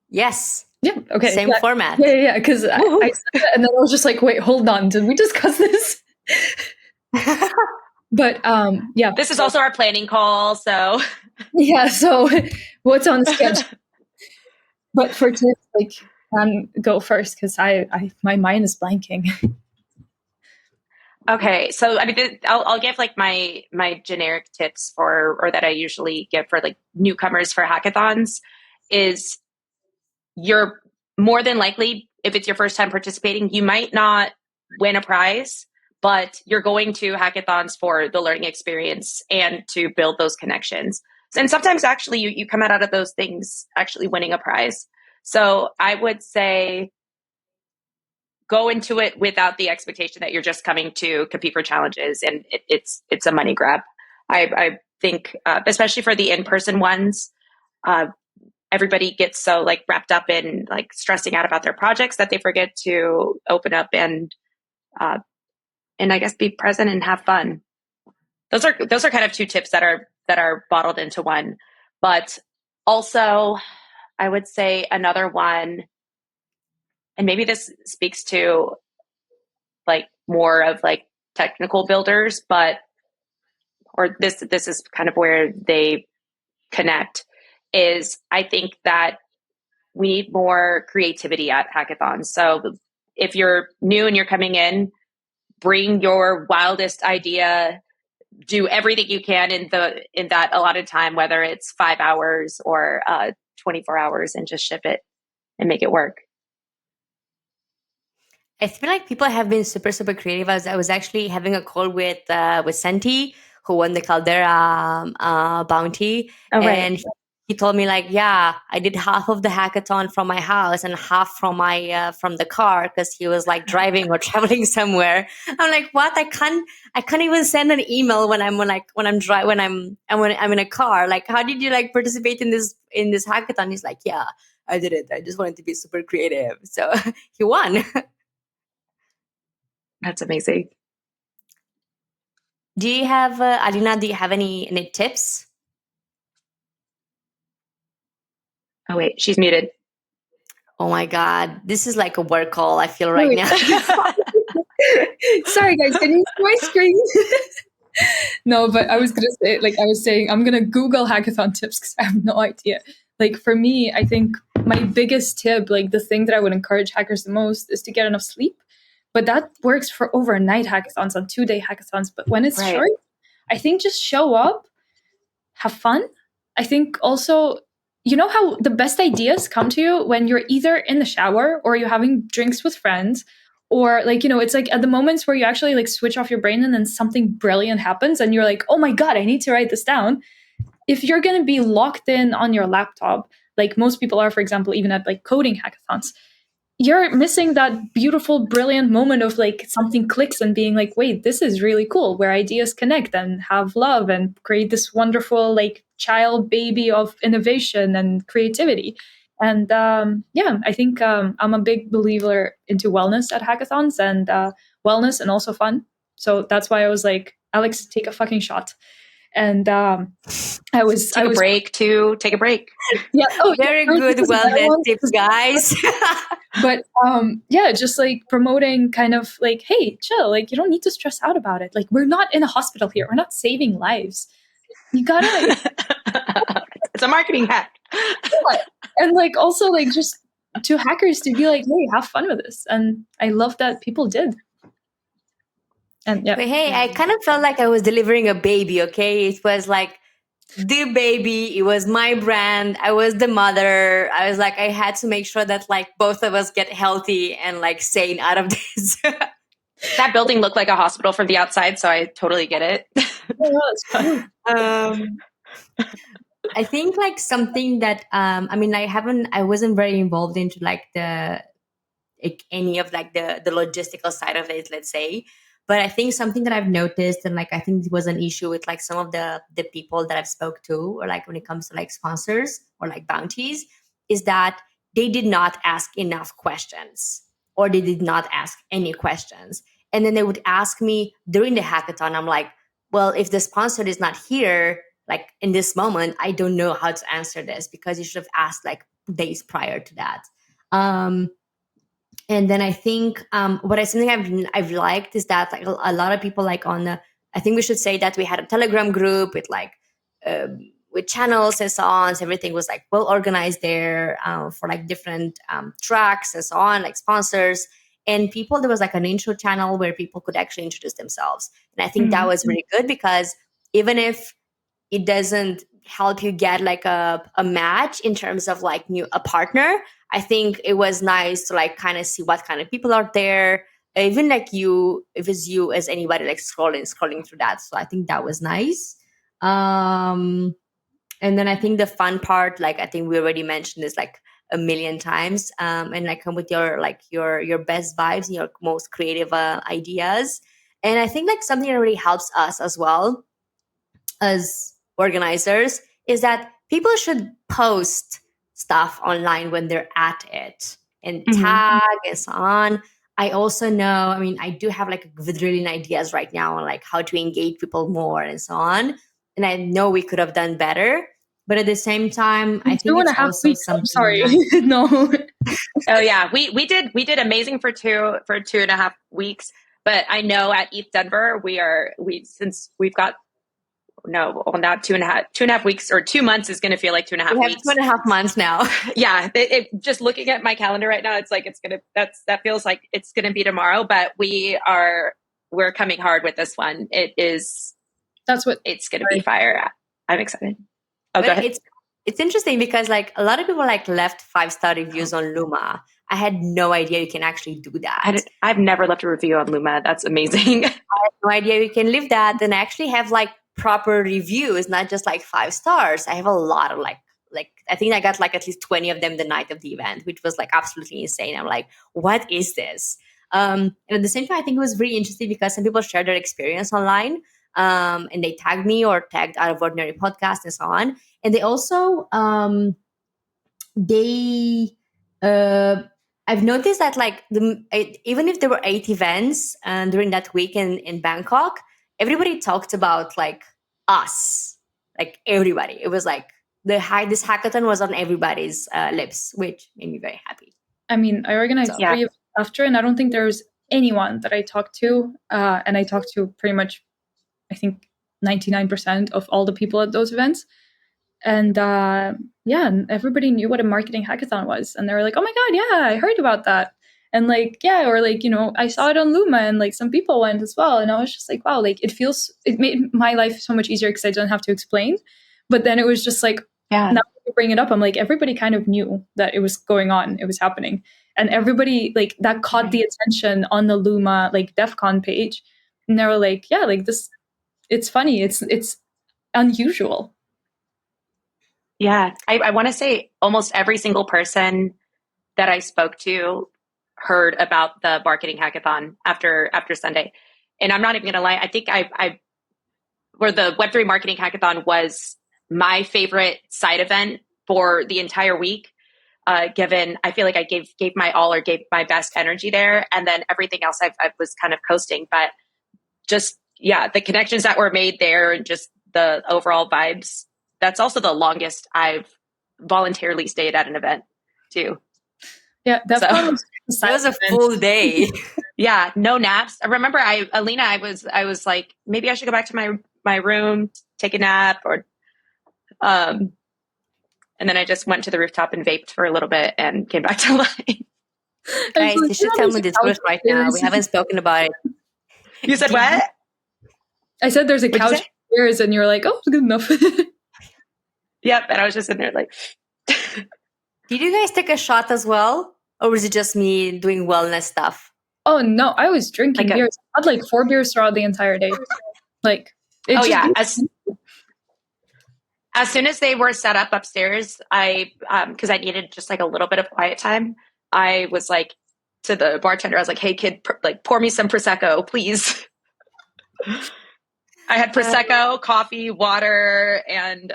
A: Yes.
B: Yeah. Okay.
A: Same format.
B: Yeah. Because I said that, and then I was just like, wait, hold on. Did we discuss this? But yeah.
C: This is also our planning call. So
B: yeah. So what's on the schedule? But for tips, like, go first, because my mind is blanking.
C: Okay, so I mean, I'll give like my generic tips or that I usually give for like newcomers for hackathons is, you're more than likely, if it's your first time participating, you might not win a prize, but you're going to hackathons for the learning experience and to build those connections. And sometimes actually you come out of those things actually winning a prize. So I would say, go into it without the expectation that you're just coming to compete for challenges and it's a money grab. I think, especially for the in-person ones, everybody gets so like wrapped up in like stressing out about their projects that they forget to open up and I guess be present and have fun. Those are kind of two tips that are bottled into one. But also, I would say another one, and maybe this speaks to like more of like technical builders, or this is kind of where they connect, is I think that we need more creativity at hackathons. So if you're new and you're coming in, bring your wildest idea, do everything you can in that allotted time, whether it's 5 hours or 24 hours, and just ship it and make it work.
A: I feel like people have been super, super creative. I was actually having a call with Senti, who won the Caldera bounty.
C: Oh, right.
A: And he told me like, yeah, I did half of the hackathon from my house and half from the car, because he was like driving or traveling somewhere. I'm like, what? I can't even send an email when I'm in a car. Like, how did you like participate in this hackathon? He's like, yeah, I did it. I just wanted to be super creative. So he won.
C: That's amazing.
A: Do you have, Alina, do you have any tips?
C: Oh, wait, she's muted.
A: Oh my God. This is like a work call, I feel right now.
B: Sorry, guys. Can you see my screen? No, but I was going to say, like I was saying, I'm going to Google hackathon tips because I have no idea. Like for me, I think my biggest tip, like the thing that I would encourage hackers the most, is to get enough sleep. But that works for overnight hackathons, on 2-day hackathons. But when it's short, I think just show up, have fun. I think also, you know how the best ideas come to you when you're either in the shower or you're having drinks with friends, or like, you know, it's like at the moments where you actually like switch off your brain and then something brilliant happens and you're like, oh my God, I need to write this down. If you're going to be locked in on your laptop, like most people are, for example, even at like coding hackathons, you're missing that beautiful, brilliant moment of like something clicks and being like, wait, this is really cool, where ideas connect and have love and create this wonderful like child baby of innovation and creativity. And yeah, I think I'm a big believer into wellness at hackathons, and wellness and also fun. So that's why I was like, Alex, take a fucking shot. And I was
C: take a break.
B: Yeah. Oh,
A: very
B: yeah,
A: good wellness tips, guys.
B: But yeah, just like promoting kind of like, hey, chill, like you don't need to stress out about it. Like we're not in a hospital here. We're not saving lives. You gotta
C: it's a marketing hack.
B: and like also like just to hackers to be like, hey, have fun with this. And I love that people did. And yeah.
A: But hey, I kind of felt like I was delivering a baby, okay? It was like the baby. It was my brand. I was the mother. I was like, I had to make sure that like both of us get healthy and like sane out of this.
C: That building looked like a hospital from the outside, so I totally get it.
A: I think like something that I mean, I wasn't very involved into like any of like the logistical side of it, let's say. But I think something that I've noticed, and like I think it was an issue with like some of the people that I've spoke to, or like when it comes to like sponsors or like bounties, is that they did not ask enough questions, or they did not ask any questions. And then they would ask me during the hackathon, I'm like, well, if the sponsor is not here, like in this moment, I don't know how to answer this, because you should have asked like days prior to that. And then I think something I've liked is that like a lot of people like on the, I think we should say that we had a Telegram group with like with channels and so on. So everything was like well organized there for like different tracks and so on, like sponsors and people. There was like an intro channel where people could actually introduce themselves, and I think that was really good, because even if it doesn't help you get like a match in terms of like a partner, I think it was nice to like kind of see what kind of people are there, even like if it's you as anybody like scrolling through that. So I think that was nice. And then I think the fun part, like I think we already mentioned this like a million times, and like come with your like your best vibes and your most creative ideas. And I think like something that really helps us as well as organizers is that people should post stuff online when they're at it and tag and so on. I also know, I mean, I do have like a quadrillion ideas right now on like how to engage people more and so on. And I know we could have done better, but at the same time, I think it's also something.
B: I'm sorry.
A: That,
B: No.
C: Oh yeah, we did amazing for 2.5 weeks. But I know at ETH Denver since we've got now 2.5 weeks, or 2 months is going to feel like 2.5 weeks.
A: 2.5 months now.
C: Yeah, just looking at my calendar right now, it's like that feels like it's gonna be tomorrow. But we're coming hard with this one. It's gonna be fire. I'm excited. Oh, go ahead.
A: It's interesting because like a lot of people like left 5-star reviews on Luma. I had no idea you can actually do that.
C: I've never left a review on Luma. That's amazing.
A: I had no idea you can leave that, and I actually have like proper reviews, not just like 5 stars. I have a lot of like I think I got like at least 20 of them the night of the event, which was like absolutely insane. I'm like, what is this? And at the same time, I think it was really interesting because some people shared their experience online, and they tagged me or tagged Out of Ordinary Podcast and so on. And they also I've noticed that like even if there were 8 events during that week in Bangkok, everybody talked about like us, like everybody. It was like this hackathon was on everybody's lips, which made me very happy.
B: I mean, I organized 3 after, and I don't think there was anyone that I talked to, and I talked to pretty much, I think 99% of all the people at those events. And and everybody knew what a marketing hackathon was. And they were like, oh my God, yeah, I heard about that. And like, yeah, or like, I saw it on Luma, and like some people went as well. And I was just like, wow, like it made my life so much easier because I don't have to explain. But then it was just like, now that you bring it up, I'm like, everybody kind of knew that it was going on, it was happening. And everybody like that caught the attention on the Luma, like Devcon page. And they were like, yeah, like this, it's funny. It's unusual.
C: Yeah, I want to say almost every single person that I spoke to heard about the marketing hackathon after Sunday. And I'm not even going to lie, I think where the Web3 Marketing Hackathon was my favorite side event for the entire week, given I feel like I gave my all or gave my best energy there. And then everything else I was kind of coasting. But just the connections that were made there and just the overall vibes. That's also the longest I've voluntarily stayed at an event too.
B: Yeah, Devcon
A: that was a full day.
C: Yeah, no naps. I remember Alina, I was like, maybe I should go back to my room, take a nap, or and then I just went to the rooftop and vaped for a little bit and came back to life.
A: Guys, you should tell me this first right now. We haven't spoken about it.
C: You said what?
B: I said there's a couch upstairs, and you're like, oh, it's good enough.
C: Yep, and I was just sitting there like.
A: Did you guys take a shot as well? Or was it just me doing wellness stuff?
B: Oh, no. I was drinking beers. I had like 4 beers throughout the entire day. Like,
C: As soon as they were set up upstairs, because I needed just like a little bit of quiet time, I was like to the bartender, I was like, hey kid, pour me some Prosecco, please. I had Prosecco, coffee, water, and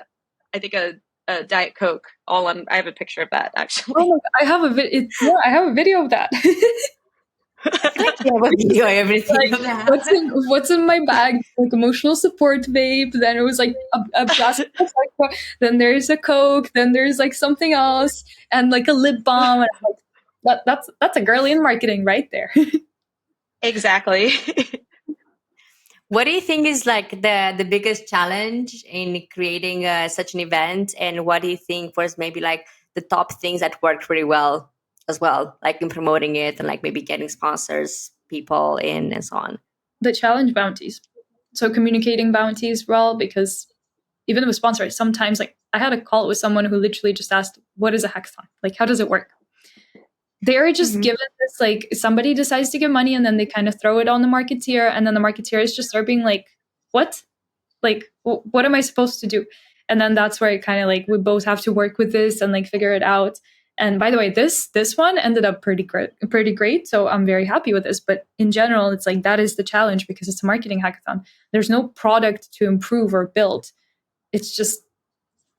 C: I think a Diet Coke all on. I have a picture of that actually.
B: Oh my God, I have a video of that.
A: Everything.
B: Like, what's in my bag? Like emotional support vape. Then it was like a plastic. Then there's a Coke. Then there's like something else, and like a lip balm. And I'm like, that's a girly in marketing right there.
C: Exactly.
A: What do you think is like the biggest challenge in creating such an event, and what do you think was maybe like the top things that worked really well as well, like in promoting it and like maybe getting sponsors, people in, and so on?
B: The challenge bounties. So communicating bounties well, because even with sponsors, sometimes like I had a call with someone who literally just asked, what is a hackathon? Like, how does it work? They're just given this, like somebody decides to give money and then they kind of throw it on the marketeer, and then the marketeers just start being like, what? Like, what am I supposed to do? And then that's where it kind of like, we both have to work with this and like figure it out. And by the way, this one ended up pretty great. So I'm very happy with this. But in general, it's like, that is the challenge because it's a marketing hackathon. There's no product to improve or build. It's just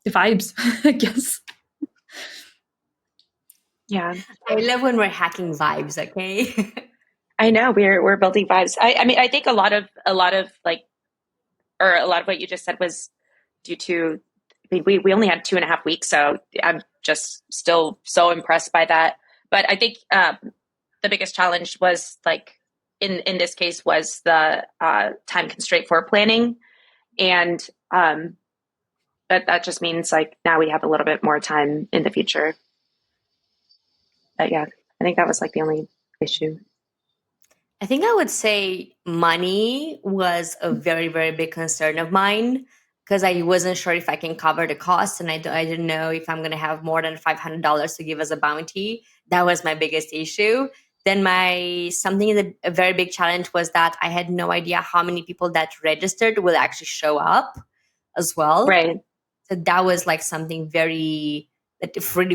B: the vibes, I guess.
C: Yeah,
A: I love when we're hacking vibes. Okay,
C: I know we're building vibes. I mean, I think a lot of what you just said was due to. I mean, we only had 2.5 weeks, so I'm just still so impressed by that. But I think the biggest challenge was like in this case was the time constraint for planning, and that just means like now we have a little bit more time in the future. But yeah, I think that was like the only issue.
A: I think I would say money was a very, very big concern of mine because I wasn't sure if I can cover the costs, and I didn't know if I'm going to have more than $500 to give as a bounty. That was my biggest issue. Then a very big challenge was that I had no idea how many people that registered will actually show up as well.
C: Right.
A: So that was like something that really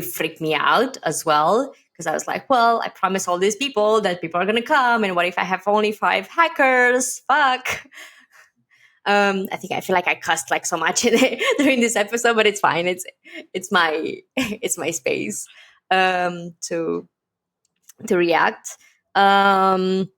A: freaked me out as well. Because I was like, well, I promised all these people that people are going to come. And what if I have only 5 hackers? Fuck. I feel like I cussed like so much during this episode, but it's fine. It's my space to react. And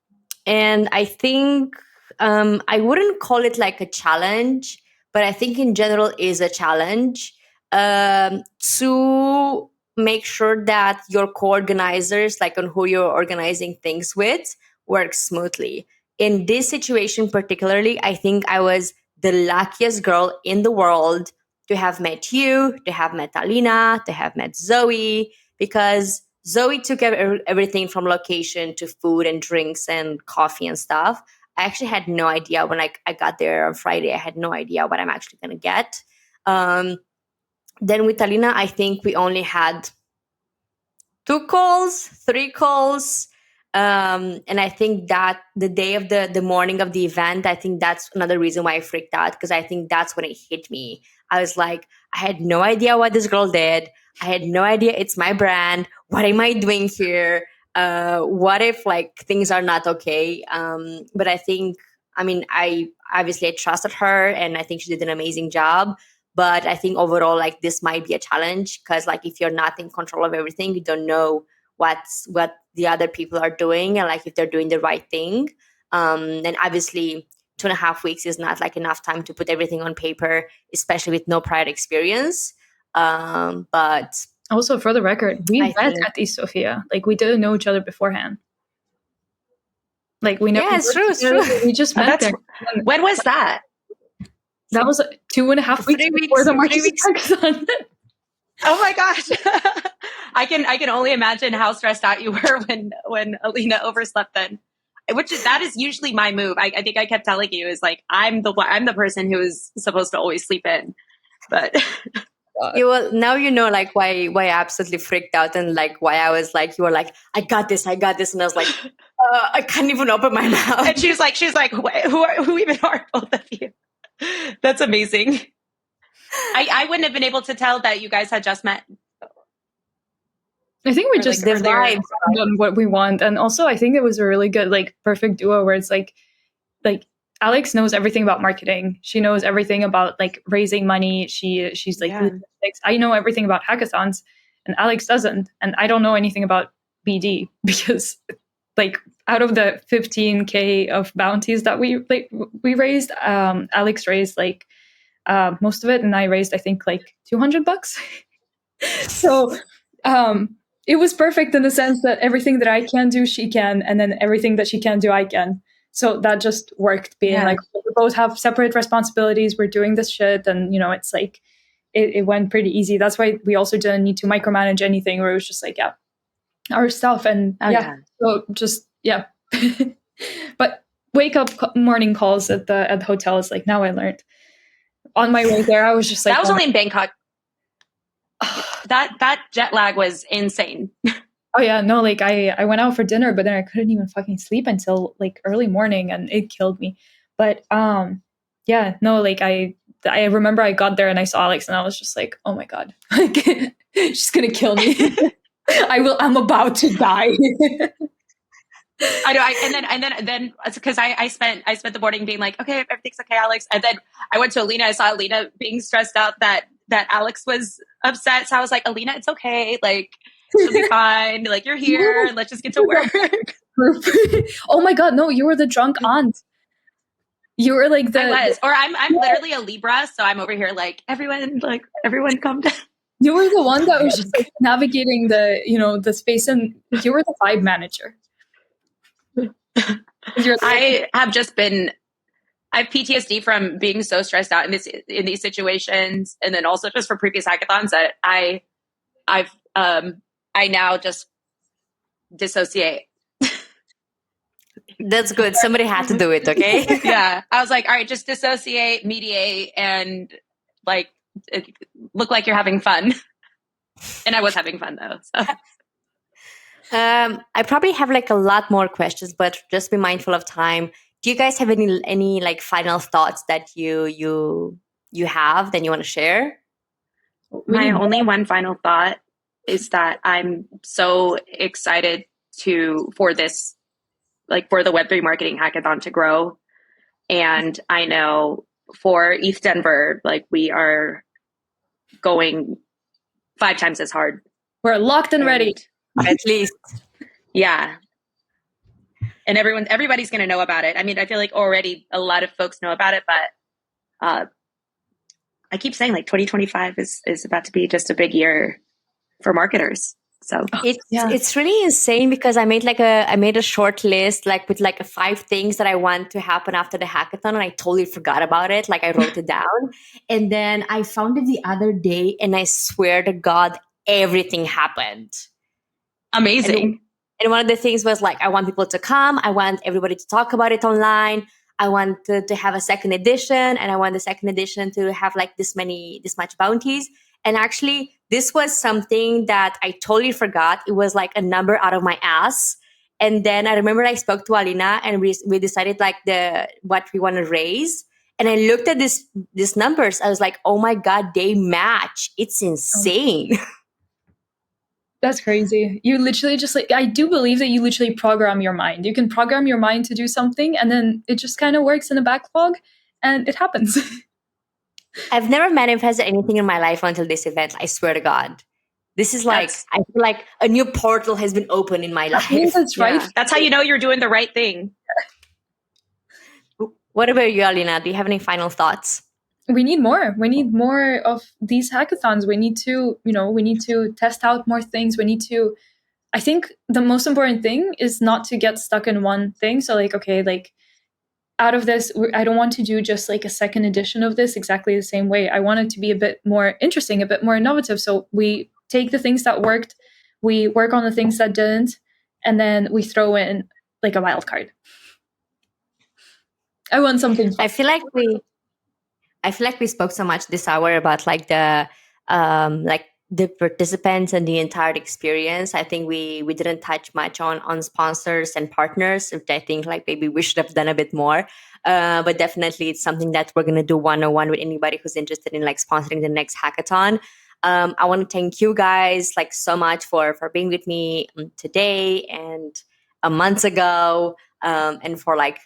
A: I think I wouldn't call it like a challenge, but I think in general is a challenge to make sure that your co-organizers, like on who you're organizing things with, works smoothly. In this situation particularly, I think I was the luckiest girl in the world to have met you, to have met Alina, to have met Zoe, because Zoe took everything from location to food and drinks and coffee and stuff. I actually had no idea when I got there on Friday. I had no idea what I'm actually going to get. Then with Alina, I think we only had 3 calls. And I think that the day of the morning of the event, I think that's another reason why I freaked out, because I think that's when it hit me. I was like, I had no idea what this girl did. I had no idea it's my brand. What am I doing here? What if like things are not okay? But I think, I trusted her and I think she did an amazing job. But I think overall, like this might be a challenge because like if you're not in control of everything, you don't know what the other people are doing and like if they're doing the right thing. And obviously 2.5 weeks is not like enough time to put everything on paper, especially with no prior experience. But
B: also, for the record, we
A: I
B: met
A: think-
B: at East Sofia. Like, we didn't know each other beforehand. Like, we never.
A: Yeah, it's true. It's true.
B: We just met there.
C: When was that?
B: That was 2.5 weeks
A: 3
B: before the
A: 3
B: marketing
A: weeks.
B: hackathon.
C: Oh my gosh. I can only imagine how stressed out you were when Alina overslept then. That is usually my move. I think I kept telling you is like I'm the person who is supposed to always sleep in. But
A: Yeah, well, now you know like why I absolutely freaked out and like why I was like, you were like, I got this, and I was like, I can't even open my mouth.
C: and she's like, who even are both of you? That's amazing. I wouldn't have been able to tell that you guys had just met.
B: I think we
A: Or,
B: just
A: like, the
B: earlier
A: vibes.
B: on what we want, and also I think it was a really good like perfect duo where it's like Alex knows everything about marketing. She knows everything about like raising money. She's like
C: Yeah.
B: I know everything about hackathons, and Alex doesn't, and I don't know anything about BD because like out of the 15K of bounties that we raised, Alex raised like most of it, and I raised I think like $200. So it was perfect in the sense that everything that I can do, she can, and then everything that she can do, I can. So that just worked. Being
C: Yeah.
B: like we both have separate responsibilities. We're doing this shit, and it's like it went pretty easy. That's why we also didn't need to micromanage anything. Where it was just like our stuff, and so just But wake up morning calls at the hotel is like now I learned. On my way there, I was just like
C: that was only in Bangkok. That jet lag was insane.
B: oh yeah, no, like I went out for dinner, but then I couldn't even fucking sleep until like early morning, and it killed me. But yeah, no, like I remember I got there and I saw Alex, and I was just like, oh my god, like she's gonna kill me. I'm about to die.
C: I know. And then because I spent the morning being like, okay, everything's okay, Alex. And then I went to Alina. I saw Alina being stressed out that Alex was upset. So I was like, Alina, it's okay. Like, she'll be fine. Like, you're here. Let's just get to work.
B: Oh my god, no, you were the drunk aunt. You were like
C: I'm literally a Libra, so I'm over here like everyone come down.
B: You were the one that was just like navigating the space, and you were the vibe manager.
C: I have PTSD from being so stressed out in these situations, and then also just for previous hackathons that I now just dissociate.
A: That's good. Somebody had to do it, okay?
C: Yeah, I was like, all right, just dissociate, mediate, and like look like you're having fun. And I was having fun though. So.
A: I probably have like a lot more questions, but just be mindful of time. Do you guys have any like final thoughts that you have that you want to share?
C: My only one final thought is that I'm so excited for this, like for the Web3 Marketing Hackathon to grow. And I know for ETH Denver, like we are going 5 times as hard.
B: We're locked and ready.
A: At least.
C: Yeah. And everybody's going to know about it. I mean, I feel like already a lot of folks know about it, but I keep saying like 2025 is about to be just a big year for marketers. So
A: it's really insane because I made a short list like with like 5 things that I want to happen after the hackathon, and I totally forgot about it. Like I wrote it down, and then I found it the other day, and I swear to God, everything happened.
C: Amazing.
A: And one of the things was like, I want people to come. I want everybody to talk about it online. I want to have a second edition, and I want the second edition to have like this much bounties. And actually, this was something that I totally forgot. It was like a number out of my ass. And then I remember I spoke to Alina, and we decided like what we want to raise. And I looked at these numbers. I was like, oh my God, they match. It's insane.
B: That's crazy. You literally just like, I do believe that you literally program your mind. You can program your mind to do something, and then it just kind of works in a backlog, and it happens.
A: I've never manifested anything in my life until this event. I swear to God. This is like, I feel like a new portal has been opened in my life.
B: That's right.
C: Yeah. That's how you know you're doing the right thing.
A: What about you, Alina? Do you have any final thoughts?
B: We need more. We need more of these hackathons. We need to test out more things. I think the most important thing is not to get stuck in one thing. So out of this, I don't want to do just like a second edition of this exactly the same way. I want it to be a bit more interesting, a bit more innovative. So we take the things that worked, we work on the things that didn't, and then we throw in like a wild card. I want something fun.
A: I feel like we spoke so much this hour about like the participants and the entire experience. I think we didn't touch much on sponsors and partners, which I think like maybe we should have done a bit more. But definitely it's something that we're gonna do one-on-one with anybody who's interested in like sponsoring the next hackathon. I want to thank you guys like so much for being with me today and a month ago. And for like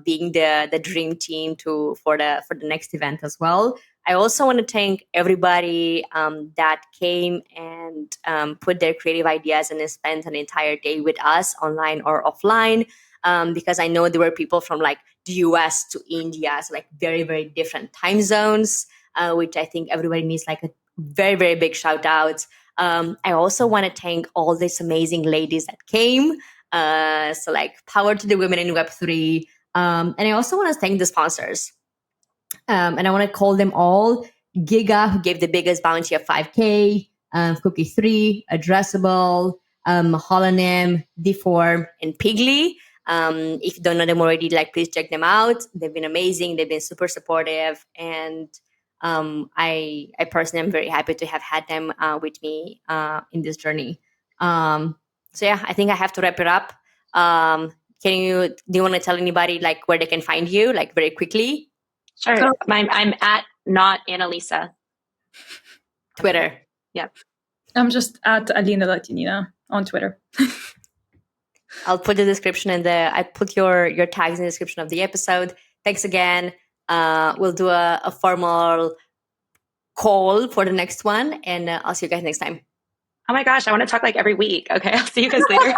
A: being the dream team for the next event as well. I also want to thank everybody that came and put their creative ideas and spent an entire day with us online or offline. Because I know there were people from like the US to India, so like very, very different time zones, which I think everybody needs like a very, very big shout out. I also want to thank all these amazing ladies that came. So like power to the women in Web3. And I also want to thank the sponsors. And I want to call them all. Giga, who gave the biggest bounty of 5K, Cookie3, Addressable, Holonym, Deform, and Pigli. If you don't know them already, like please check them out. They've been amazing. They've been super supportive. And I personally am very happy to have had them with me in this journey. So yeah, I think I have to wrap it up. Do you want to tell anybody like where they can find you, like very quickly?
C: Sure. I'm at not Annalisa.
A: Twitter.
C: Yep.
B: I'm just at Alina Latinina on Twitter.
A: I'll put the description I put your tags in the description of the episode. Thanks again. We'll do a formal call for the next one, and I'll see you guys next time.
C: Oh my gosh, I want to talk like every week. Okay, I'll see you guys later.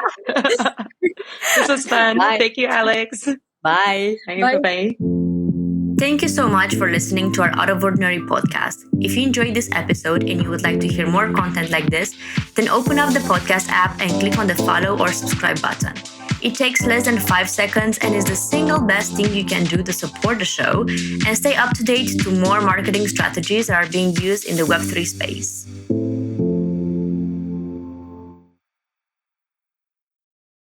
C: This was fun.
A: Bye.
C: Thank you, Alex.
A: Bye.
C: Bye.
A: Thank you so much for listening to our Out of Ordinary podcast. If you enjoyed this episode and you would like to hear more content like this, then open up the podcast app and click on the follow or subscribe button. It takes less than 5 seconds and is the single best thing you can do to support the show and stay up to date to more marketing strategies that are being used in the Web3 space.